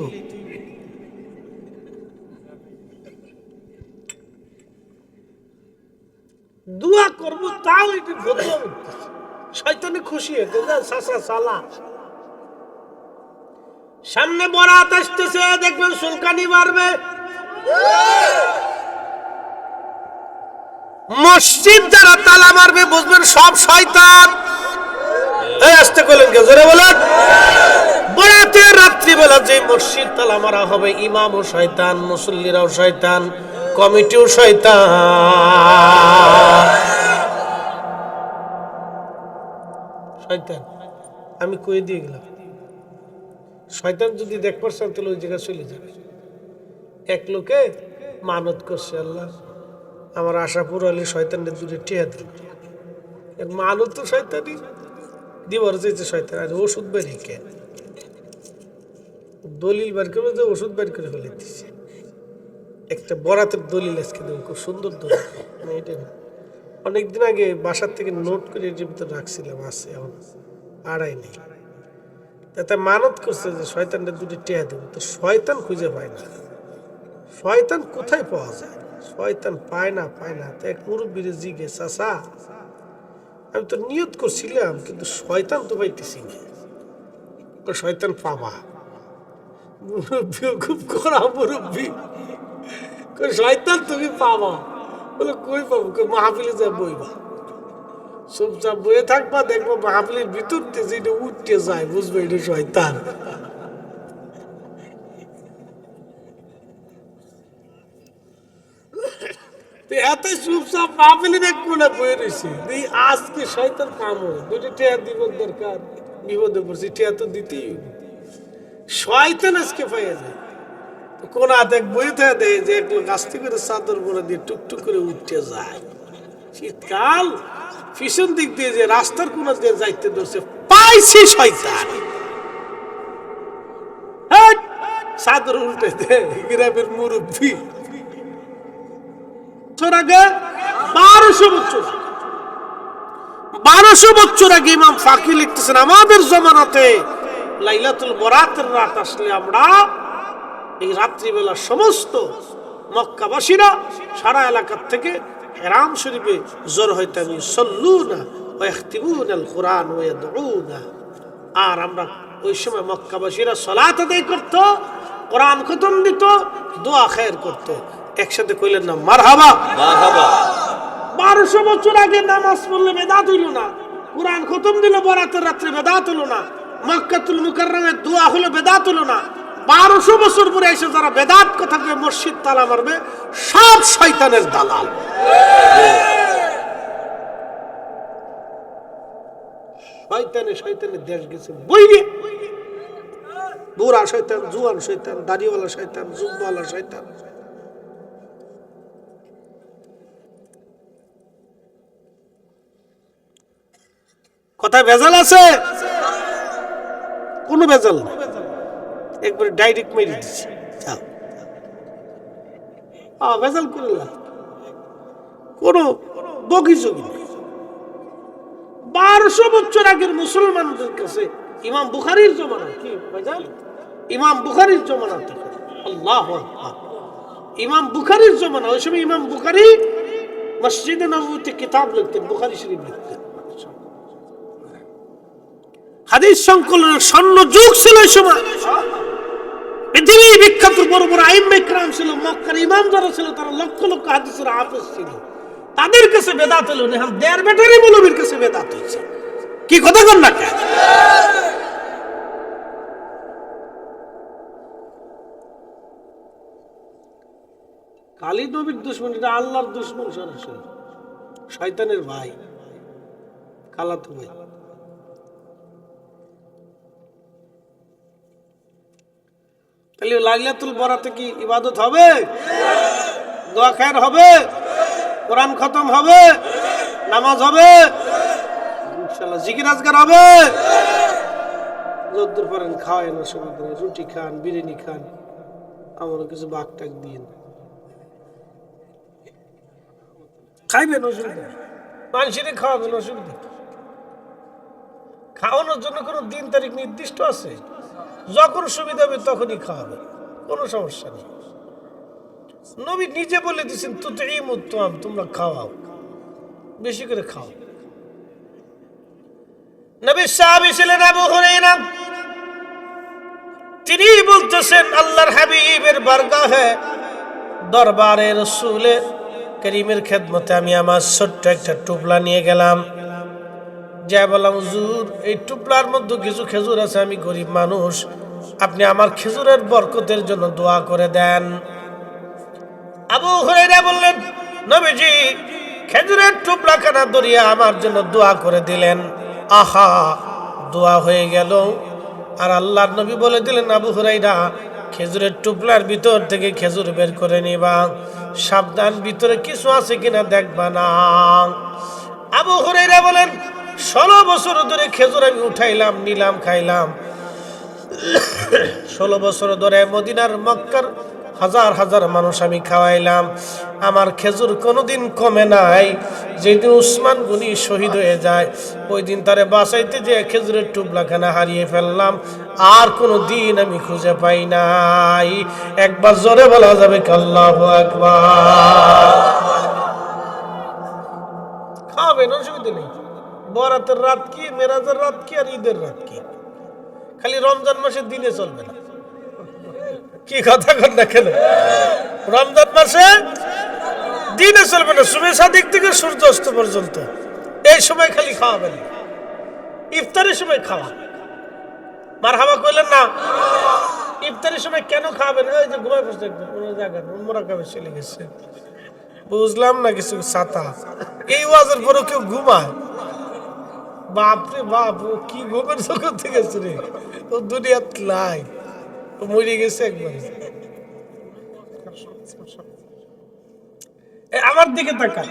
দোয়া করবো, তাও এটি ফতোয়া শয়তানে খুশি হতে সালা। সামনে বরাত আসতেছে, দেখবেন সুলকানি বাড়বে। মসজিদ যারা তালা মারবে বুঝবেন সব শয়তান। আসতে বলেন কে, জোরে বলেন। বরাতে রাত্রিবেলা যে মসজিদ তালা মারা হবে, ইমামও শয়তান, মুসল্লিরাও শয়তান, কমিটিও শয়তান। শয়তান আমি কয়ে দিয়ে গেলাম, শয়তান যদি দেখ পারছেন তাহলে ওই জায়গায় চলে যাবে। এক লোকে মানত করছে, আল্লাহ আমার আশা পুরো হলে শয়তানের দূরে টিয়া দিল। এর মানত তো শয়তানি দিবার চাইছে শয়তান, আর ওষুধ বেরিয়ে কে দলিল বের করে যে ওষুধ বের করে ফেলে দিচ্ছে। একটা বরাতের দলিল আজকে দেবো, খুব সুন্দর দলিল। এটা অনেকদিন আগে বাসার থেকে নোট করে এর ভিতরে রাখছিলাম, আছে এখন আড়াই নেই। তাতে মানত করছে যে শয়তানটা দুটি টিয়া দেবো, তো শয়তান খুঁজে পায় না। শয়তান কোথায় পাওয়া যায়? শয়তান পায় না। তো এক মুরব্বীরে জিজ্ঞেস, চাচা আমি তো নিয়ত করছিলাম কিন্তু শয়তান তো পাইতেছি না। শয়তান পাবা? মুরব্বী খুব কড়া মুরব্বী, শয়তান তুমি পাবা? বলে কই পাবো? মাহফিলে যা বইবা, চুপচাপ বয়ে থাকবা, দেখবো মাহফিলের ভিতর যেটা উঠতে যায় বুঝবে এটা শয়তান। এত চুপচাপ মাহফিলের এক কোণে বয়ে রয়েছে, আজকে শয়তান পাবো, দুটো টিয়া দিব দরকার, বিপদে পড়ছি, টিয়া তো দিতেই শয়তান আজকে পাইয়া যায়। কোন হাতে বই থেকে দেয় যে একটু কাস্তি করে চাদর পরে দিয়ে টুকটুক করে উঠতে যায়। শীতকাল পিছন দিক দিয়ে যে রাস্তার কোন দিয়ে যাইতে ধরছে, পাইছি শয়তান। চাদর উল্টে দেয় গ্রামের মুরব্বী। আগে 1200 বছর আগে ইমাম ফাকি লিখতেছেন, আমাদের জমানাতে লাইলাতুল বরাতের রাত আসলে আমরা এই রাত্রিবেলা সমস্ত মক্কাবাসীরা সারা এলাকার থেকে হেরাম শরীফে জোর হইতাম, ইউসাল্লুনা ওয়া ইয়াখতিমুনাল কুরআন ওয়া ইয়াদউনা। আর আমরা ওই সময় মক্কাবাসীরা সালাত আদায় করত, কোরআন খতম দিত, দোয়া খায়ের করত। একসাথে কইলেন না মারহাবা? মারহাবা। 1200 বছর আগে নামাজ পড়লে বেদাত হইল না, কোরআন খতম দিল বরাতের রাত্রে বেদাত হলো না, মক্কাতুল মুকাররমে দোয়া হলো বেদাত হলো না। 1200 বছর পরে এসে যারা বেদাত কথা কয়ে মসজিদ তালা মারবে, সব শয়তানের দালাল। শয়তানের দেশ গেছে বইরে। বুড়া শয়তান, জুয়ান শয়তান, দাড়িওয়ালা শয়তান, জুব্বাওয়ালা শয়তান। কথায় ভেজাল আছে? কোন ভেজাল না, একবার ডাইরেক্ট মেরে দিচ্ছে। ভেজাল করে কোন বগিযোগী নেই। 1200 বছর আগের মুসলমানদের কাছে ইমাম বুখারীর জমানা কি ভেজাল? ইমাম বুখারীর জমানা থেকে, আল্লাহু আকবার, ইমাম বুখারীর জমানা। ওই সময় ইমাম বুখারী মসজিদে নববীতে কিতাব লিখতেন, বুখারী শরীফ লিখতেন। হাদিস সংকলনের স্বর্ণ যুগ ছিল ওই সময়। পৃথিবী বিখ্যাত বড় বড় আইম্মে কিরাম ছিল, মক্কার ইমাম যারা ছিল তারা লক্ষ লক্ষ হাদিসের হাফেজ ছিল। তাদের কাছে বেদাত হলো না, দেড় বেটারি মৌলবীর কাছে বেদাত হয়েছে। কি কথা কন না কেন? খালিদ নবীর দুশমন, এটা আল্লাহর দুশমন, সরাসরি শয়তানের ভাই, খালাতো ভাই। তাহলে লাইলাতুল বরাতে কি ইবাদত হবে? দোয়া খায়ের হবে, কোরআন খতম হবে, নামাজ হবে, ইনশাআল্লাহ জিকির আজকার হবে। যদ্দূর পারেন খাওয়ায় না, সমুদ্র রুটি খান, বিরিয়ানি খান, আমারও কিছু বাঘ টাক দিন, খাইবেন, অসুবিধা মানুষের খাওয়াবেন, অসুবিধা। খাওয়ানোর জন্য কোনো দিন তারিখ নির্দিষ্ট আছে? যখন সুবিধা হবে তখনই খাওয়াবে, কোনো সমস্যা নেই। নবী নিজে বলে দিয়েছেন, তুতঈমুত-তুআম, তোমরা খাওয়াও, বেশি করে খাও। নবীর সাহাবী ছিলেন আবু হুরায়রা, তিনি বলতেছেন আল্লাহর হাবিবের বারগাহে দরবারে রাসূলের করিমের খেদমতে আমি আমার ছোট্ট একটা টুপলা নিয়ে গেলাম, যা বললাম হুজুর এই টুপলার মধ্যে কিছু খেজুর আছে, আমি গরিব মানুষ, আপনি আমার খেজুরের বরকতের জন্য দোয়া করে দেন। আবু হুরায়রা বললেন, নবীজি খেজুরের টুকরা খানা ধরিয়া আমার জন্য দোয়া করে দিলেন। আহা, দোয়া হয়ে গেল। আর আল্লাহর নবী বলে দিলেন, আবু হুরায়রা খেজুরের টুকরার ভিতর থেকে খেজুর বের করে নিবা, সাবধান ভিতরে কিছু আছে কিনা দেখবা না। আবু হুরায়রা বলেন, 16 বছর ধরে খেজুর আমি উঠাইলাম, নিলাম, খাইলাম। 16 বছর ধরে মদিনার মক্কার হাজার হাজার মানুষ আমি খাওয়াইলাম, আমার খেজুর কোনোদিন কমে নাই। যেদিন উসমান গনি শহীদ হয়ে যায় ওই দিন তারে বাঁচাইতে যে খেজুরের টুকরাখানা হারিয়ে ফেললাম, আর কোনো দিন আমি খুঁজে পাই নাই। একবার জোরে বলা যাবে আল্লাহু আকবার। খাবেন, অসুবিধা নেই। বরাতের রাত কি, মেরাজের রাত কি, আর ঈদের রাত কি, খালি রমজান মাসের দিনে চলবে না। কি কথা কন না কেন? রমজান মাসে দিনে চলবে না, সুবে সাদিক থেকে সূর্য অস্ত পর্যন্ত এই সময় খালি খাওয়াবেন, ইফতারের সময় খাওয়া। মারহাবা কইলেন না? ইফতারের সময় কেন খাওয়াবেন? ওই যে ঘুমায় বসে কোনো জায়গা মোরাকাবে চলে গেছে, বুঝলাম না কিছু। ছাতা এই ওয়াজের পরে কেউ ঘুমায়? বাপরে বাপ, ও কি ঘুমের জগৎ থেকে রে, ও দুনিয়াত লাই, ও মরে গেছে একবার। আমার দিকে তাকান,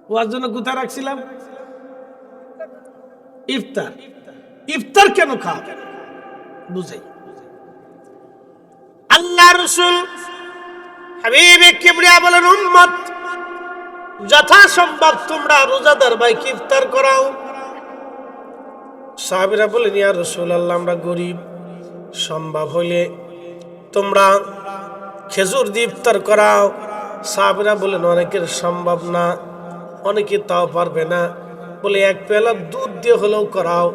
ওয়ার জন্য কোথায় রাখছিলাম? ইফতার। ইফতার কেন খাও বুঝাই। আল্লাহ রাসূল হাবিবে কিবরিয়া বলেন, উম্মত যথাসম্ভব তোমরা রোজাদার ভাইকে ইফতার করাও। সাহাবীরা বলেন, ইয়া রাসূলুল্লাহ আমরা গরিব, সম্ভব হইলে তোমরা খেজুর দিয়ে ইফতার করাও। সাহাবীরা বলেন, অনেকের সম্ভব না, অনেকে তাও পারবে না, বলে এক পেয়ালা দুধ দিয়ে হলেও করাও।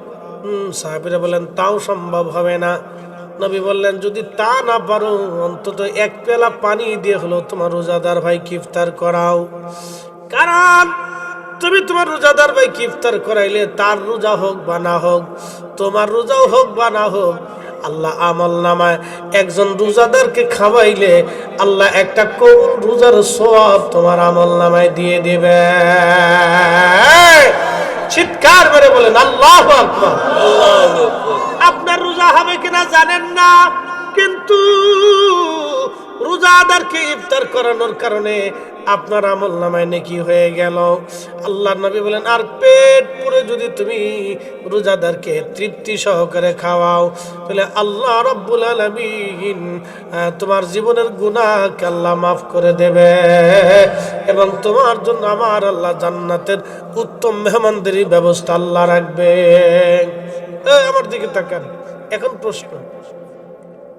সাহাবীরা বলেন, তাও সম্ভব হবে না। নবী বললেন, যদি তা না পারো অন্তত এক পেয়ালা পানি দিয়ে হলেও তোমার রোজাদার ভাইকে ইফতার করাও। কারণ তুমি তোমার রোজাদার ভাইকে ইফতার করাইলে তার রোজা হোক বা না হোক, তোমার রোজাও হোক বা না হোক, আল্লাহ আমল নামায় একজন রোজাদারকে খাওয়াইলে আল্লাহ একটা কবুল রোজার সওয়াব তোমার আমল নামায় দিয়ে দিবে। চিৎকার করে বলেন আল্লাহু আকবার। আপনার রোজা হবে কিনা জানেন না, কিন্তু রোজাদারকে ইফতার করানোর কারণে আপনার আমল নামায় নেকি হয়ে গেল। আল্লাহর নবী বলেন, আর পেট পুরে যদি তুমি রোজাদারকে তৃপ্তি সহকারে খাওয়াও, তাহলে আল্লাহ রাব্বুল আলামিন তোমার জীবনের গুনাহকে আল্লাহ মাফ করে দেবে, এবং তোমার জন্য আমার আল্লাহ জান্নাতের উত্তম মেহমানদারির ব্যবস্থা আল্লাহ রাখবে। আমার দিকে তাকান। এখন প্রশ্ন,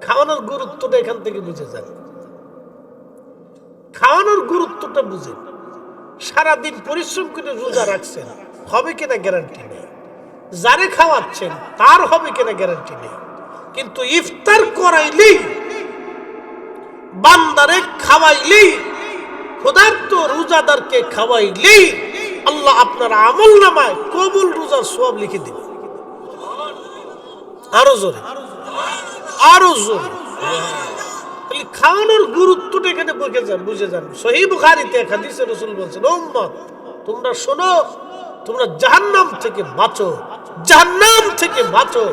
খাওয়ানোর গুরুত্বটা এখান থেকে বুঝে যান। খাওয়ানোর গুরুত্বটা বুঝেন। সারাদিন পরিশ্রম করে রোজা রাখছেন, হবে কিনা গ্যারান্টি নেই। যারে খাওয়াচ্ছেন তার হবে কিনা গ্যারান্টি নেই। কিন্তু ইফতার করাইলেই, বান্দারে খাওয়াইলেই, ক্ষুধার্ত রোজাদারকে খাওয়াইলেই আল্লাহ আপনার আমল নামায় কবুল রোজার সওয়াব লিখে দিবে। আরো জোরে, আরো জোরে। খাওয়ানোর গুরুত্বটা এখানে বুঝে যান। সহিহ বুখারীতে এক হাদিসে রাসূল বলেছেন, উম্মত তোমরা শোনো, তোমরা জাহান্নাম থেকে বাঁচো, জাহান্নাম থেকে বাঁচো,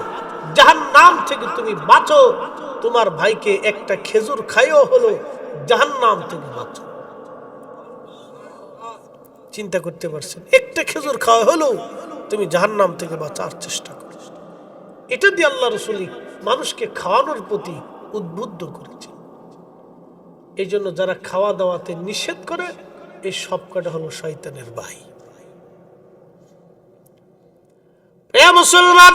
জাহান্নাম থেকে তুমি বাঁচো। তোমার ভাইকে একটা খেজুর খাইও হলো জাহান্নাম থেকে বাঁচো। চিন্তা করতে পারছেন? একটা খেজুর খাওয়া হলো তুমি জাহান্নাম থেকে বাঁচার চেষ্টা করো। এটা দিয়ে আল্লাহ রাসূল মানুষকে খাওয়ানোর প্রতি উদ্বুদ্ধ করেছে। এই জন্য যারা খাওয়া দাওয়াতে নিষেধ করে, এই সব কটা হলো শয়তানের ভাই। এ মুসলমান,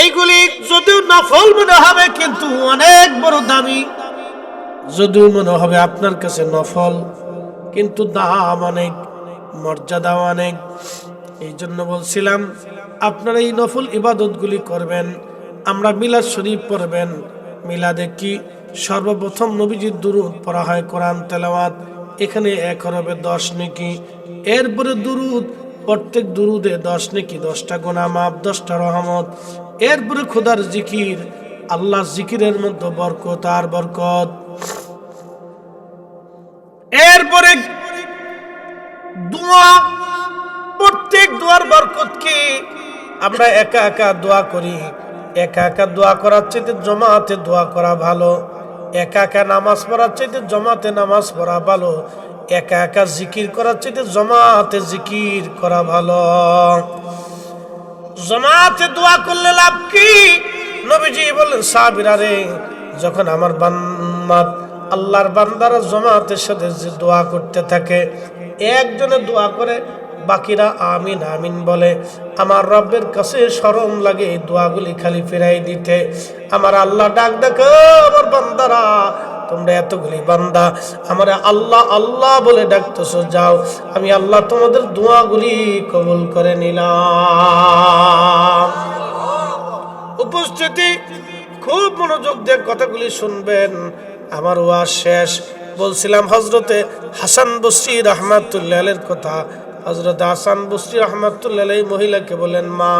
এইগুলি যদিও নফল মনে হবে কিন্তু অনেক বড় দামি। যদিও মনে হবে আপনার কাছে নফল, কিন্তু দাম অনেক, মর্যাদা অনেক। এই জন্য বলছিলাম আপনারা এই নফল ইবাদতগুলি করবেন। আমরা মিলাদ শরীফ পড়বেন। মিলাদে কি সর্বপ্রথম নবীজির দুরূদ পড়া হয়, কোরআন তেলাওয়াত, এখানে 1 হরফে 10 নেকি। এরপরে দুরূদ, প্রত্যেক দুরুদে 10 নেকি, 10টা গুনাহ মাফ, 10টা রহমত। এরপরে খোদার জিকির, আল্লাহর জিকিরের মধ্যে বরকত আর বরকত। এরপরে দোয়া, প্রত্যেক দোয়ার বরকত কি? আমরা একা একা দোয়া করি, একা একা দোয়া করার চাইতে জমাতে দোয়া করা ভালো। একা একা নামাজ পড়ার চাইতে জমাতে নামাজ পড়া ভালো। একা একা জিকির করার চাইতে জমাতে জিকির করা ভালো। জমাতে দোয়া করলে লাভ কি? নবীজি বললেন, সাহাবীরা রে, যখন আমার আল্লাহর বান্দারা জমাতের সাথে যে দোয়া করতে থাকে, একজনে দোয়া করে বাকিরা আমিন আমিন বলে, আমার রব্বের কাছে শরম লাগে এই দোয়াগুলি খালি ফিরাই দিতে। আমার আল্লাহ ডাক ডাকে, আমার বান্দারা, তোমরা এতগুলি বান্দা আমার আল্লাহ আল্লাহ বলে ডাকতেছো, যাও আমি আল্লাহ তোমাদের দোয়াগুলি কবুল করে নিলাম। উপস্থিতি, খুব মনোযোগ দিয়ে কথাগুলি শুনবেন। আমার ওয়াজ শেষ। বলছিলাম হযরতে হাসান বসরি রাহমাতুল্লাহ আলাইহির কথা। হযরত হাসান বসরি রাহমাতুল্লাহ আলাইহি মহিলাকে বলেন, মা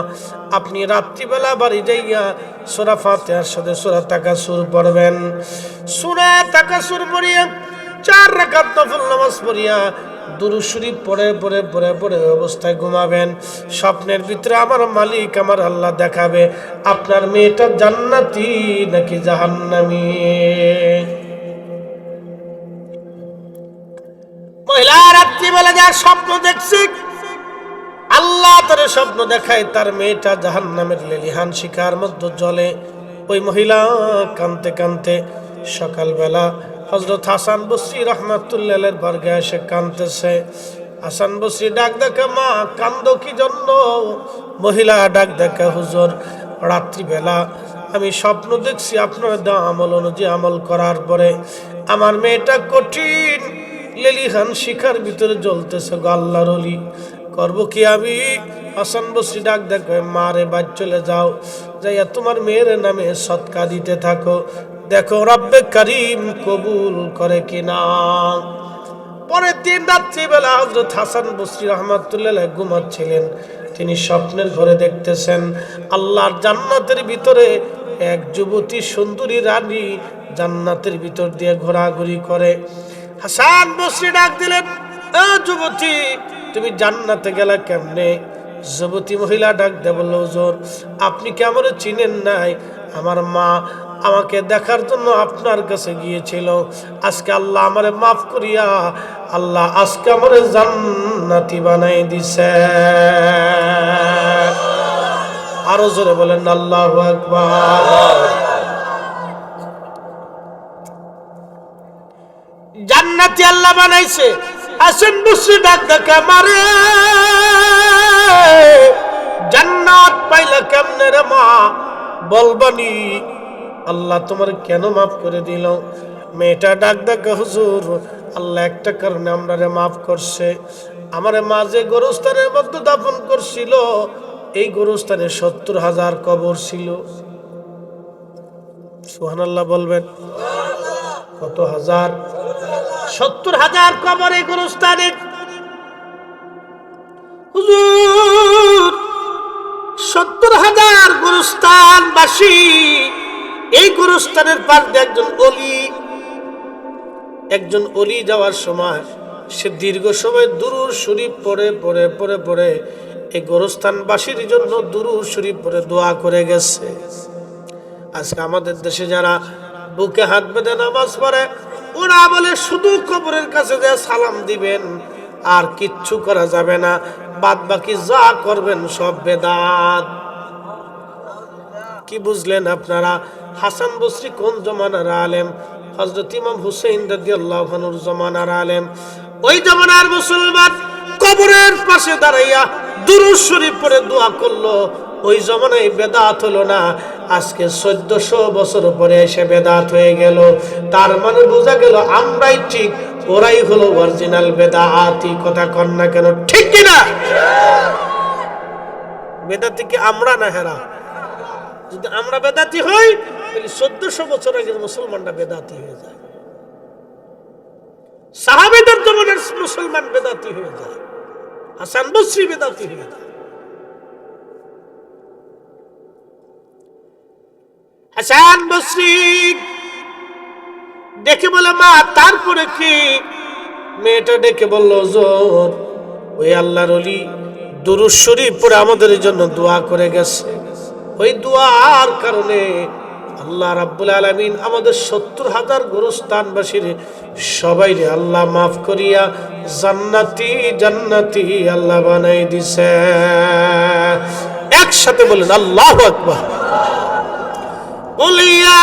আপনি রাত্রিবেলা বাড়ি যাইয়া সূরা ফাতিহার সাথে সূরা তাকাসুর পড়বেন। সূরা তাকাসুর পড়িয়া 4 রাকাত নফল নামাজ পড়িয়া দুরূদ শরীফ পড়ে পড়ে পড়ে পড়ে অবস্থায় ঘুমাবেন। স্বপ্নের ভিতরে আমার মালিক আমার আল্লাহ দেখাবে আপনার মেয়েটা জান্নাতি নাকি জাহান্নামী। মহিলা রাত্রিবেলা যার স্বপ্ন দেখছে, আল্লাহ তার স্বপ্ন দেখায় তার মেয়েটা জাহান্নামের লেলিহান শিখার মধ্যে জ্বলে। ওই মহিলা কাঁদতে কাঁদতে সকালবেলা হযরত হাসান বসরি রাহমাতুল্লাহ আলাইহির বারগাহে এসে কাঁদতেছে। হাসান বসরি ডাক দেখে, মা কান্দো কি জন্য? মহিলা ডাক দেখে, হুজুর রাত্রিবেলা আমি স্বপ্ন দেখছি আপনার দেওয়া আমল অনুযায়ী আমল করার পরে আমার মেয়েটা কঠিন লেলিহান শিখার ভিতরে জ্বলতেছে গো আল্লাহর ওলি, করবো কি আমি? হাসান বসরি ডাক দেখে, মা রে বাদ চলে যাও, যাইয়া তোমার মেয়ের নামে সদকা দিতে থাকো, দেখো রব্বে কারীম কবুল করে কিনা। পরের দিন রাত্রিবেলা হযরত হাসান বসরি রাহমাতুল্লাহ আলাইহি ঘুমাচ্ছিলেন। তিনি স্বপ্নের ঘরে দেখতেছেন আল্লাহর জান্নাতের ভিতরে এক যুবতী সুন্দরী রানী জান্নাতের ভিতর দিয়ে ঘোরাঘুরি করে। হাসান বসরি ডাক দিলেন, এ যুবতী, তুমি জান্নাতে গেলা কেমনে? যুবতী মহিলা ডাক দিয়ে বলল, হুজুর আপনি কি আমারে চিনেন নাই? আমার মা আমাকে দেখার জন্য আপনার কাছে গিয়েছিল, আজকে আল্লাহ আমারে মাফ করিয়া আল্লাহ আজকে আমারে জান্নাতি বানাই দিছে। আরো জোরে বলেন আল্লাহু আকবার। জান্নাতি আল্লাহ বানাইছে। হাসান বসরি ডাক দেখে, আমারে জান্নাত পাইলা কেমনে রে মা, বলবানি আল্লাহ তোমার কেন মাফ করে দিল? মেয়েটা ডাক দেখে, হুজুর আল্লাহ একটা কারণে আমরারে মাফ করছে। আমারে মা যে গোরস্থানের মধ্যে দাফন করছিল, এই গোরস্থানে 70,000 কবর ছিল। সুবহানাল্লাহ বলবেন। কত হাজার? 70,000 কবর এই গোরস্থানে। হুজুর 70,000 গোরস্থানবাসী, এই গোরস্থানের পাশ দিয়ে একজন অলি যাওয়ার সময় সে দীর্ঘ সময় দুরূদ শরীফ পড়ে পড়ে পড়ে পড়ে এই গোরস্থানবাসীর জন্য দুরূদ শরীফ পড়ে দোয়া করে গেছে। আজকে আমাদের দেশে যারা বুকে হাত বেঁধে নামাজ পড়ে, ওরা বলে শুধু কবরের কাছে যে সালাম দিবেন আর কিচ্ছু করা যাবে না, বাদ বাকি যা করবেন সব বেদাত। কি বুঝলেন আপনারা? হাসান বসরি কোন জমানার আলেম? হযরত ইমাম হুসাইন রাদিয়াল্লাহু আনহুর জমানার আলেম। ওই জমানার মুসলমান কবরের পাশে দাঁড়াইয়া দুরূদ শরীফ পড়ে দোয়া করলো। ওই জমানায় বেদাত হলো না, আজকে 1400 বছর পরে এসে বেদাত হয়ে গেল। তার মানে বোঝা গেল আমরাই ঠিক, ওরাই হলো অরিজিনাল বেদাতি। কথা কন না কেন? ঠিক কিনা? বেদাতি কি আমরা না হেরা? যদি আমরা বেদাতি হই তাহলে 1400 বছর আগে মুসলমানরা বেদাতি হয়ে যায়, সাহাবীদের জমানার মুসলমান বেদাতি হয়ে যায়, হাসান বসরি বেদাতি হয়ে যায়। হাসান বসরি ডেকে বলে, মা তারপরে কি? মেয়েটা ডেকে বলল, হুজুর ওই আল্লাহর ওলি দুরূদ শরীফ পড়ে আমাদের জন্য দোয়া করে গেছে, ওই দোয়ার কারণে আল্লাহ রাব্বুল আলামিন আমাদের 70,000 গোরস্থানবাসীর সবাইরে আল্লাহ মাফ করিয়া জান্নাতি জান্নাতি আল্লাহ বানাই দিছে। একসাথে বলেন আল্লাহু আকবার। উলিয়া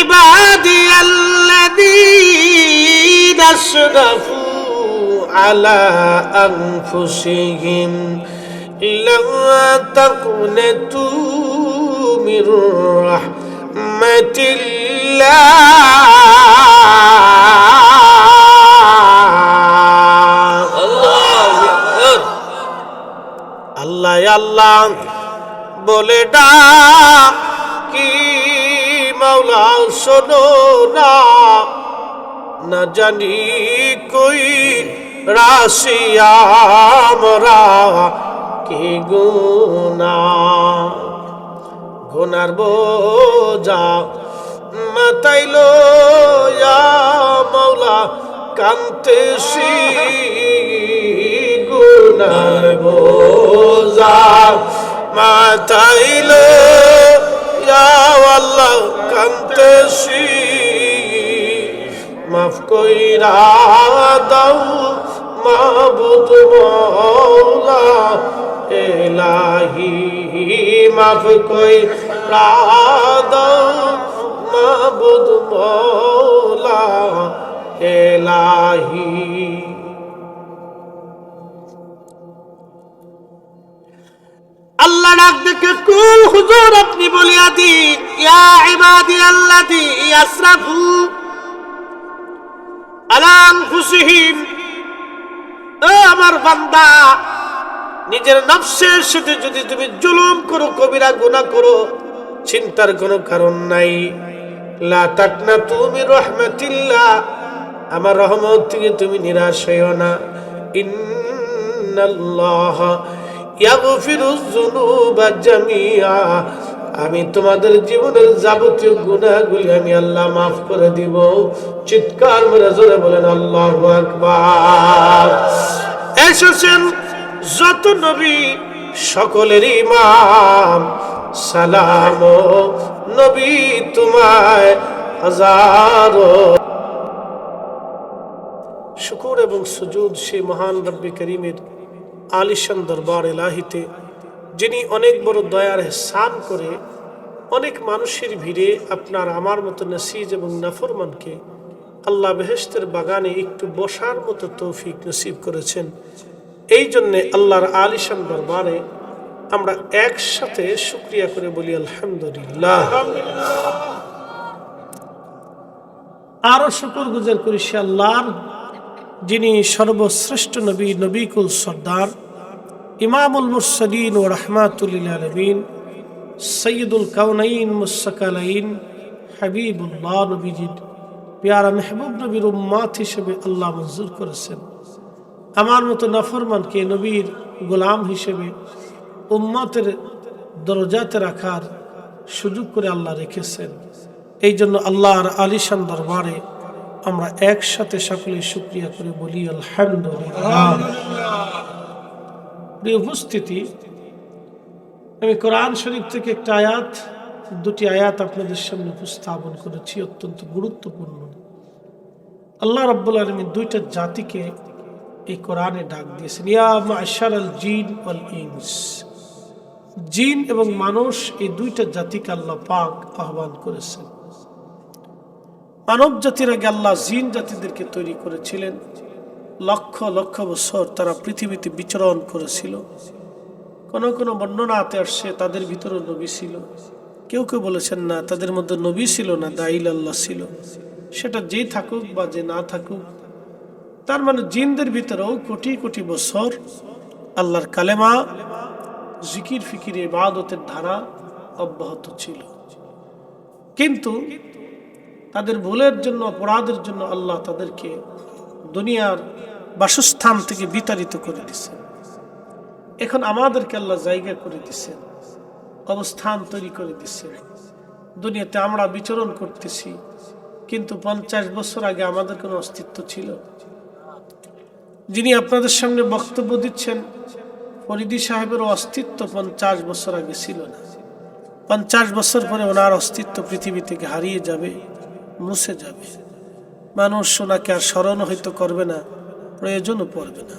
ইবাদিয়াল্লাযীনা আসরাফু আলা আনফুসিহিম লা তাকুনাতু মির রাহমাতিল্লাহ। আল্লাহ আল্লাহ বলে ডাকি মাওলা শোনো না, না জানি কই রাশিয়া আমরা কি গুনাহ, গুনার বোঝা মাথায় লইয়া মাওলা কান্তেছি, গুনার বোঝা মাথায় লইয়া আল্লাহ কান্তেছি, মাফ কইরা দাও মাবুদ মওলা ইলাহি, মাফ কইরা দাও মাবুদ মওলা ইলাহি। আল্লাহ ডাক দেখে, কুল হুজুর আপনি বলিয়া দিন, ইয়া ইবাদিয়াল্লাযী আসরাফু আলা আনফুসিহিম, ও আমার বান্দা, নিজের নফসের সাথে যদি তুমি জুলুম করো, কবিরা গুনাহ করো, চিন্তার কোনো কারণ নাই। লা তাকনাতু মির রাহমাতিল্লাহ, আমার রহমত থেকে তুমি নিরাশ হইও না। ইন্নাল্লাহ ইয়াগফিরুয যুনুবা জামিআ, আমি তোমাদের জীবনের যাবতীয় গুনাহগুলি আমি আল্লাহ মাফ করে দিব। চিৎকার মেরে জোরে বলেন আল্লাহু আকবার। এসেছেন যত নবী সকলের ইমাম, সালাম নবী তোমায় হাজারো। শুকর এবং সুজুদ সেই মহান রব্বে করিমের আলিশান দরবার ইলাহিতে, যিনি অনেক বড় দয়ার এহসান করে অনেক মানুষের ভিড়ে আপনার আমার মতো নসিজ এবং নাফরমানকে আল্লাহ বেহেশতের বাগানে একটু বসার মতো তৌফিক নসিব করেছেন। এই জন্যে আল্লাহর আলিশান দরবারে আমরা একসাথে শুকরিয়া করে বলি আলহামদুলিল্লাহ। আরো শুকর গুজার করি সে আল্লাহর, যিনি সর্বশ্রেষ্ঠ নবী, নবীকুল সর্দার, ইমামুল মুরসালিন ও রাহমাতুল লিল আলামিন, সৈয়দুল কাউনাইন মুসসাকালাইন, হাবিবুল্লাহ নবীজির পেয়ারা মেহবুব নবীর উম্মাত হিসেবে আল্লাহ মঞ্জুর করেছেন। আমার মতো নাফরমানকে নবীর গোলাম হিসেবে উম্মতের দরজাতে রাখার সুযোগ করে আল্লাহ রেখেছেন। এই জন্য আল্লাহর আলিশান দরবারে আমরা একসাথে সকলে শুকরিয়া করে বলি আলহামদুলিল্লাহ। প্রিয় উপস্থিতি, আমি কোরআন শরীফ থেকে একটা আয়াত, দুটি আয়াত আপনাদের সামনে উপস্থাপন করেছি, অত্যন্ত গুরুত্বপূর্ণ। আল্লাহ রাব্বুল আলামিন দুইটা জাতিকে এই কোরআনে ডাক দিয়েছেন, ইয়া মা'শারাল জিন ওয়াল ইনস। জিন এবং মানুষ এই দুইটা জাতিকে আল্লাহ পাক আহ্বান করেছেন। মানব জাতির আগে আল্লাহ জিন জাতিদেরকে তৈরি করেছিলেন। লক্ষ লক্ষ বছর তারা পৃথিবীতে বিচরণ করেছিল। কোন কোন বর্ণনাতে আসছে তাদের ভিতরে নবী ছিল, কেউ কেউ বলেছেন না তাদের মধ্যে নবী ছিল না, দাইল আল্লাহ ছিল। সেটা যেই থাকুক বা যে না থাকুক, তার মানে জিনদের ভিতরেও কোটি কোটি বছর আল্লাহর কালেমা, জিকির ফিকির, ইবাদতের ধারা অব্যাহত ছিল। কিন্তু তাদের ভুলের জন্য, অপরাধের জন্য আল্লাহ তাদেরকে দুনিয়ার বাসস্থান থেকে বিতাড়িত করে দিয়েছেন। এখন আমাদেরকে আল্লাহ জায়গা করে দিয়েছেন, অবস্থান তৈরি করে দিয়েছেন। দুনিয়াতে আমরা বিচরণ করতেছি, কিন্তু 50 বছর আগে আমাদের কোনো অস্তিত্ব ছিল? যিনি আপনাদের সামনে বক্তব্য দিচ্ছেন, ফরিদী সাহেবের অস্তিত্ব 50 বছর আগে ছিল না। 50 বছর পরে ওনার অস্তিত্ব পৃথিবী থেকে হারিয়ে যাবে, মুছে যাবে। মানুষ ওনাকে আর স্মরণ হয়তো করবে না, প্রয়োজনও পড়বে না।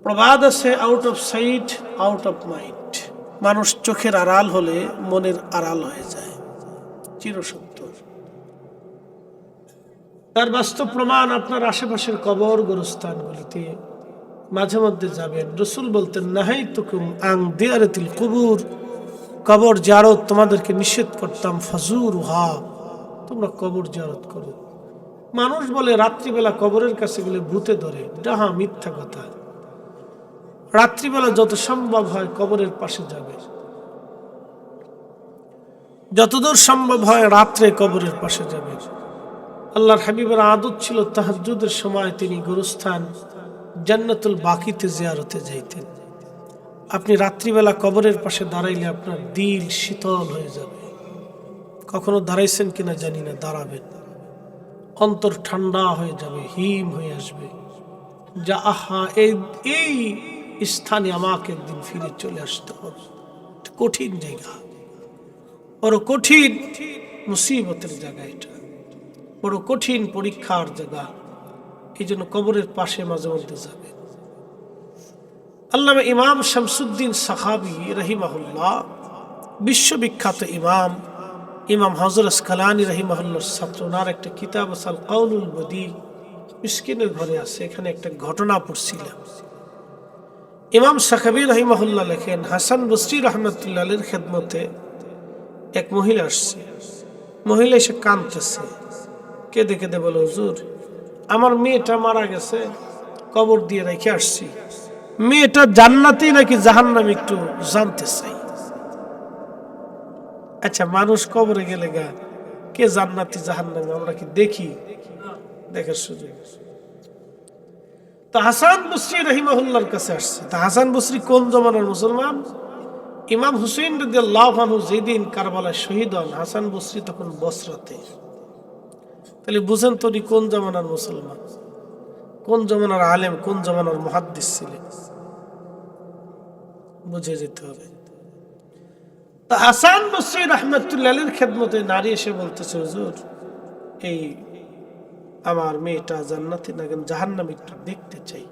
প্রবাদ আছে, out of sight out of mind. মানুষ চোখের আড়াল হলে মনের আড়াল হয়ে যায়, চিরসত্য। তার বাস্তব প্রমাণ আপনার আশেপাশের কবর গোরস্থানগুলিতে মাঝে মধ্যে যাবেন। রসুল বলতেন, নাহাইতুকুম আন দিয়ারাতিল কুবুর, কবর জিয়ারত তোমাদেরকে নিষেধ করতাম, ফাজুরুহা, তোমরা কবর জিয়ারত করো। মানুষ বলে রাত্রিবেলা কবরের কাছে গেলে ভূতে ধরে, ডাহা, মিথ্যা কথা। রাত্রিবেলা যত সম্ভব হয় কবরের পাশে যাবে, যতদূর সম্ভব হয় রাত্রে কবরের পাশে যাবে। আল্লাহর হাবিবের আদত ছিল তাহাজ্জুদের সময় তিনি গোরস্থান জান্নাতুল বাকিতে জিয়ারতে যাইতেন। আপনি রাত্রিবেলা কবরের পাশে দাঁড়াইলে আপনার দিল শীতল হয়ে যাবে। কখনো দাঁড়াইছেন কিনা জানি না, দাঁড়াবেন, অন্তর ঠান্ডা হয়ে যাবে, হিম হয়ে আসবে, যা আহা, এই স্থানে আমাকে একদিন ফিরে চলে আসতে হবে। কঠিন জায়গা, বড় কঠিন মুসিবতের জায়গা, এটা বড় কঠিন পরীক্ষার জায়গা। এই জন্য কবরের পাশে মাঝে মধ্যে যাবে। আল্লামা ইমাম শামসুদ্দিন সাখাবী রাহিমাহুল্লাহ, বিশ্ববিখ্যাত ইমাম, ইমাম হযরত আসকালানী রাহিমাহুল্লাহর ছাত্র। ওনার একটা কিতাব আছে আল কাউলুল বদী, মিসকিনের ঘরে আছে। এখানে একটা ঘটনা পড়ছিলাম। ইমাম সাখাবী রাহিমাহুল্লাহ লেখেন, হাসান বসরি রহমতুল্লাহ আলাইহির খেদমতে এক মহিলা আসছে। মহিলা এসে কাঁদতেছে, কেঁদে কেঁদে বলে, হুজুর, আমার মেয়েটা মারা গেছে, কবর দিয়ে রেখে আসছি। মেয়েটা জান্নাতি নাকি জাহান্নামী একটু জানতে চাই। আচ্ছা, মানুষ কবরে গেলে গা কে জান্নাতি জাহান্নামী আমরা কি দেখি? দেখার সুযোগ। তো হাসান বসরি রাহিমাহুল্লাহর কাছে আসছে। তা হাসান বসরি কোন জমানার মুসলমান? ইমাম হুসাইন রাদিয়াল্লাহু আনহু যেদিন কারবালায় শহীদ হন, হাসান বসরি তখন বসরাতে। তাহলে বুঝেন তো উনি কোন জমানার মুসলমান, কোন জমানার আলেম, কোন জমানার মুহাদ্দিস ছিলেন, বুঝে যেতে হবে। তা হাসান বসরি রাহমাতুল্লাহ আলাইহির খেদমতে নারী এসে বলতেছে, হুজুর, এই আমার মেয়েটা জান্নাতি না জাহান্নামী একটু দেখতে চাই।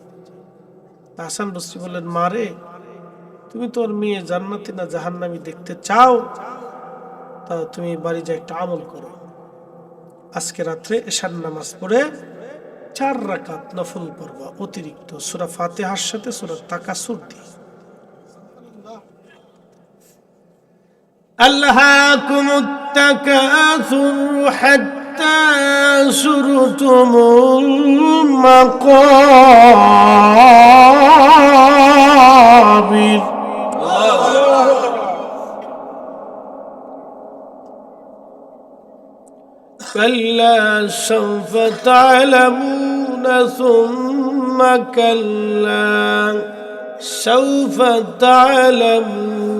তা হাসান বসরি বললেন, মারে, তুমি তোর মেয়ে জান্নাতি না জাহান্নামী দেখতে চাও, তা তুমি বাড়ি যা একটা আমল করো। আজকে রাত্রে এশার নামাজ পড়ে 4 রাকাত নফল পড়বা, অতিরিক্ত সূরা ফাতিহার সাথে সূরা তাকাসুর দিয়ে। আল্লাহাকুমুত তাকাসুর হাত্তা সুরতুমুল মাকাবির। كلا سوف تعلمون ثم كلا سوف تعلمون।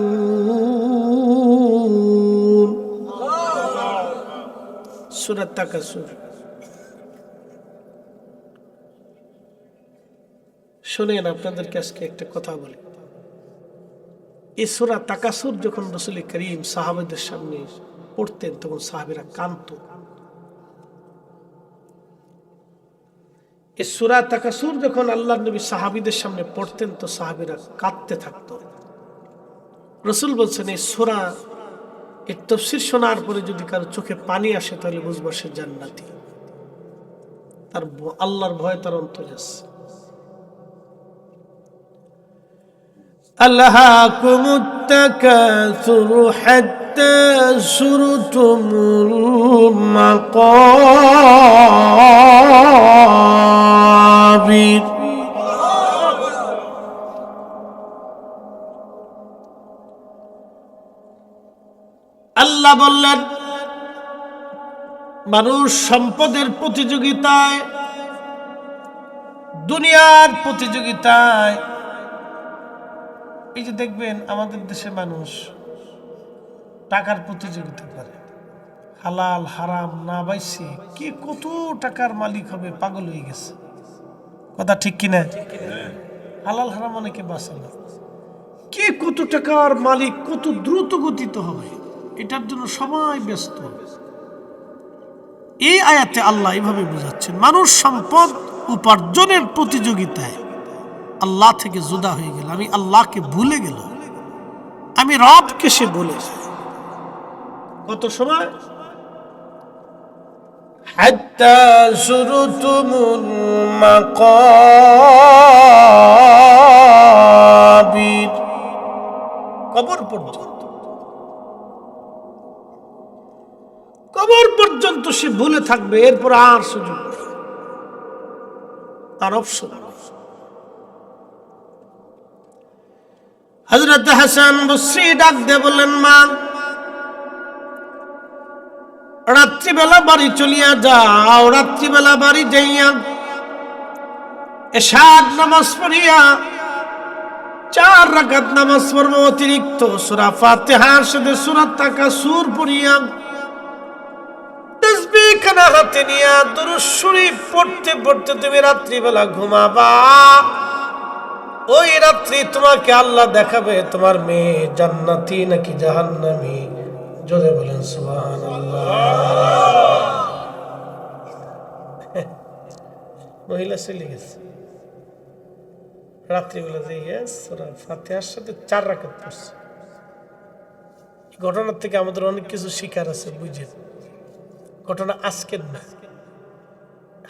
সূরা তাকাসুর। শুনেন, আপনাদেরকে আজকে একটা কথা বলি। এই সূরা তাকাসুর যখন রাসূল করিম সাহাবাদের সামনে পড়তেন, তখন সাহাবীরা কাঁদত। এই সূরা তাকাসুর যখন আল্লাহর নবী সাহাবীদের সামনে পড়তেন, তো সাহাবীরা কাঁদতে থাকতো। রাসূল বলছেন, এই সূরা এর তাফসীর শোনার পরে যদি কারো চোখে পানি আসে, তাহলে বুঝবা সে জান্নাতি, তার আল্লাহর ভয় তার অন্তরে আছে। আল্লাহাকুমুত তাকাসুর হাত্তা সুরতুমুল মাকাবির। আল্লাহ বললেন, মানুষ সম্পদের প্রতিযোগিতায়, দুনিয়ার প্রতিযোগিতায়, এই যে দেখবেন আমাদের দেশে মানুষ টাকার প্রতিযোগিতা করে, হালাল হারাম না বাইছে কে কত টাকার মালিক হবে, পাগল হয়ে গেছে। কথা ঠিক কিনা? হালাল হারাম অনেকে বাঁচে না, কে কত টাকার মালিক, কত দ্রুত গতিতে হবে, এটার জন্য সবাই ব্যস্ত। এই আয়াতে আল্লাহ এইভাবে বোঝাচ্ছেন, মানুষ সম্পদ উপার্জনের প্রতিযোগিতায় আল্লাহ থেকে জুদা হয়ে গেল, আমি আল্লাহকে ভুলে গেল, আমি রবকে সে ভুলে যায়। কত সময়? হাত্তা যুরতুমুল মাকাবির, কবর পর্যন্ত, কবর পর্যন্ত সে ভুলে থাকবে, এরপর আর সুযোগ নেই, আর অপশন। হযরত হাসান বসরি ডাক দিয়ে বললেন, মা, রাত্রিবেলা বাড়ি চলিয়া যাও, রাত্রিবেলা বাড়ি যাইয়া এশার নামাজ পড়িয়া 4 রাকাত নামাজ পড়বো, অতিরিক্ত সূরা ফাতিহার সাথে সূরা তাকাসুর পড়িয়া তাসবিহ খানা হাতে নিয়া দুরূদ শরীফ পড়তে পড়তে তুমি রাত্রিবেলা ঘুমাবা। ওই রাত্রি তোমাকে আল্লাহ দেখাবে তোমার মেয়ে জান্নাতি নাকি জাহান্নামী। জোরে বলেন সুবহানাল্লাহ। মহিলা চলে গেছে, রাত্রিবেলা যাইয়া সূরা ফাতিহার সাথে 4 রাকাত পড়ছে। ঘটনার থেকে আমাদের অনেক কিছু শিকার আছে, বুঝেন। ঘটনা আজকের না,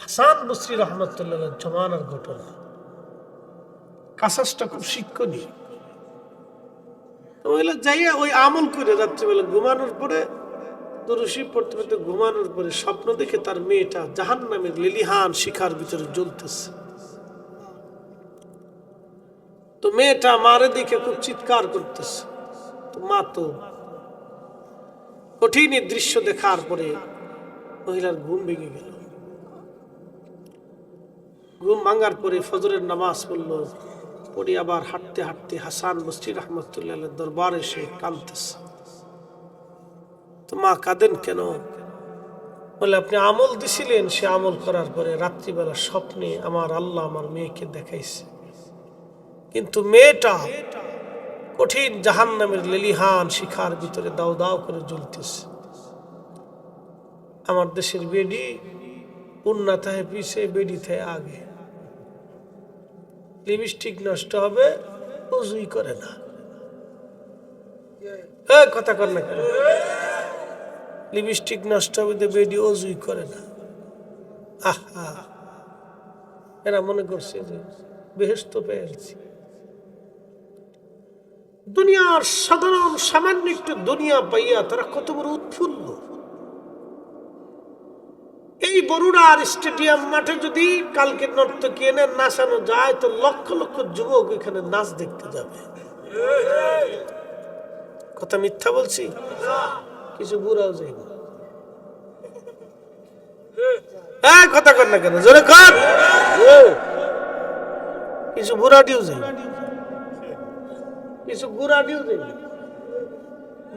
হাসান বসরি রহমতুল্লাহ জমানার ঘটনা। কাসাসটা খুব শিক্ষণীয়। মহিলা যাইয়া ওই আমল করে রাত্রিবেলা ঘুমানোর পরে দুরূদ শরীফ পড়তে পড়তে ঘুমানোর পরে স্বপ্ন দেখে তার মেয়েটা জাহান্নামের লেলিহান শিখার ভিতরে জ্বলতেছে। তো মেয়েটা মারে দেখে খুব চিৎকার করতেছে। তো মা তো কঠিন দৃশ্য দেখার পরে মহিলার ঘুম ভেঙে গেল। ঘুম ভাঙার পরে ফজরের নামাজ পড়লো, পড়ি আবার হাঁটতে হাঁটতে হাসান বসরি রহমতুল্লাহ দরবারে এসে কাঁদতেছে। তো মা কাঁদেন কেন? বলে, আপনি আমল দিছিলেন, সে আমল করার পরে রাত্রিবেলা স্বপ্নে আমার আল্লাহ আমার মেয়েকে দেখাইছে, কিন্তু মেয়েটা কঠিন জাহান্নামের লেলিহান শিখার ভিতরে দাও দাও করে জ্বলতেছে। আমার দেশের বেডি উন্না থাকে পিছে, বেডি থাকে আগে। লিপস্টিক নষ্ট হবে, উজুই করে না। কথা কর না কেন? লিপস্টিক নষ্ট হবে, বেডি উজুই করে না। আহা, এরা মনে করছে যে বেহেশত পেয়েছি। দুনিয়ার সাধারণ সামান্য একটু দুনিয়া পাইয়া তারা কত বড় উৎফুল্ল। এই বরুড়ার স্টেডিয়াম মাঠে যদি কালকে নর্তকী এনে নাচানো যায়, তো লক্ষ লক্ষ যুবক এখানে নাচ দেখতে যাবে। কথা মিথ্যা বলছি? কিছু বুড়াও যাই না। কথা কর না কেন? জোরে কর। কিছু বুড়াটিও যাই, কিছু গুড়াটিও যাই।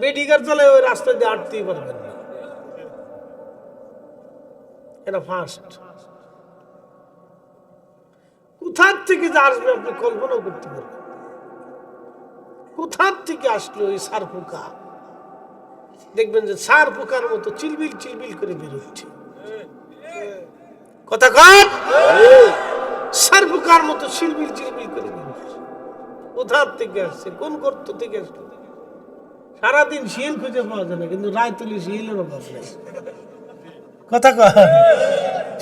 বেডিকার চলে ওই রাস্তা দিয়ে আটতেই পারবেন না, এটা ফার্স্ট। কোথার থেকে যে আসবে আপনি কল্পনাও করতে পারবেন। কোথার থেকে আসলো ওই সার পোকা? দেখবেন যে সার পোকার মতো চিলবিল চিলবিল করে বেরোচ্ছে। কথা কর। সার পোকার মতো চিলবিল চিলবিল করে বেরোচ্ছে। কোথার থেকে আসছে? কোন গর্ত থেকে আসলো? সারাদিন শিল খুঁজে পাওয়া যায় না, কিন্তু রায় তুলি শিলের অভাব নেই। কথা কয়,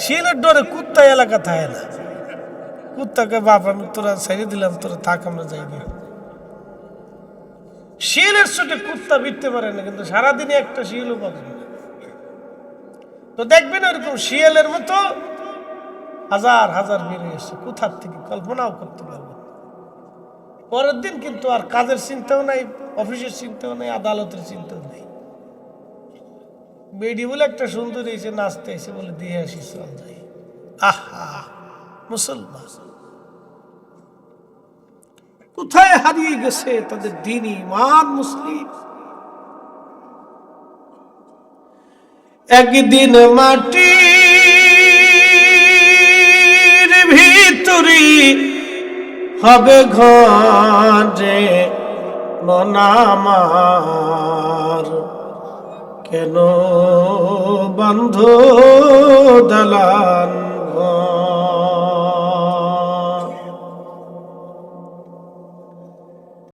শিলের ডরে কুত্তা এলাকা থাকে না। কুত্তাকে বাপ আমি তোরা ছেড়ে দিলাম, তোরা থাক, আমরা যাইনি। শিলের চোটে কুত্তা বিটতে পারে না, কিন্তু সারাদিনে একটা শিলও পাবে না। তো দেখবেন ওরকম শিয়ালের মতো হাজার হাজার বেরিয়ে এসছে। কোথার থেকে কল্পনাও করতে পারবে। পরের দিন কিন্তু আর কাজের চিন্তাও নাই, অফিসের চিন্তাও নাই, আদালতের চিন্তাও নাই। বেডি বলে একটা সুন্দর এসে নাচতে এসে বলে দিয়ে আসি চল যাই। আহা মুসলমান কোথায় হারিয়ে গেছে তাদের দ্বীন ঈমান মুসলিম। একদিন মাটির ভিতরে হবে ঘরে মন আমার, কেন বন্ধ দালান ঘর।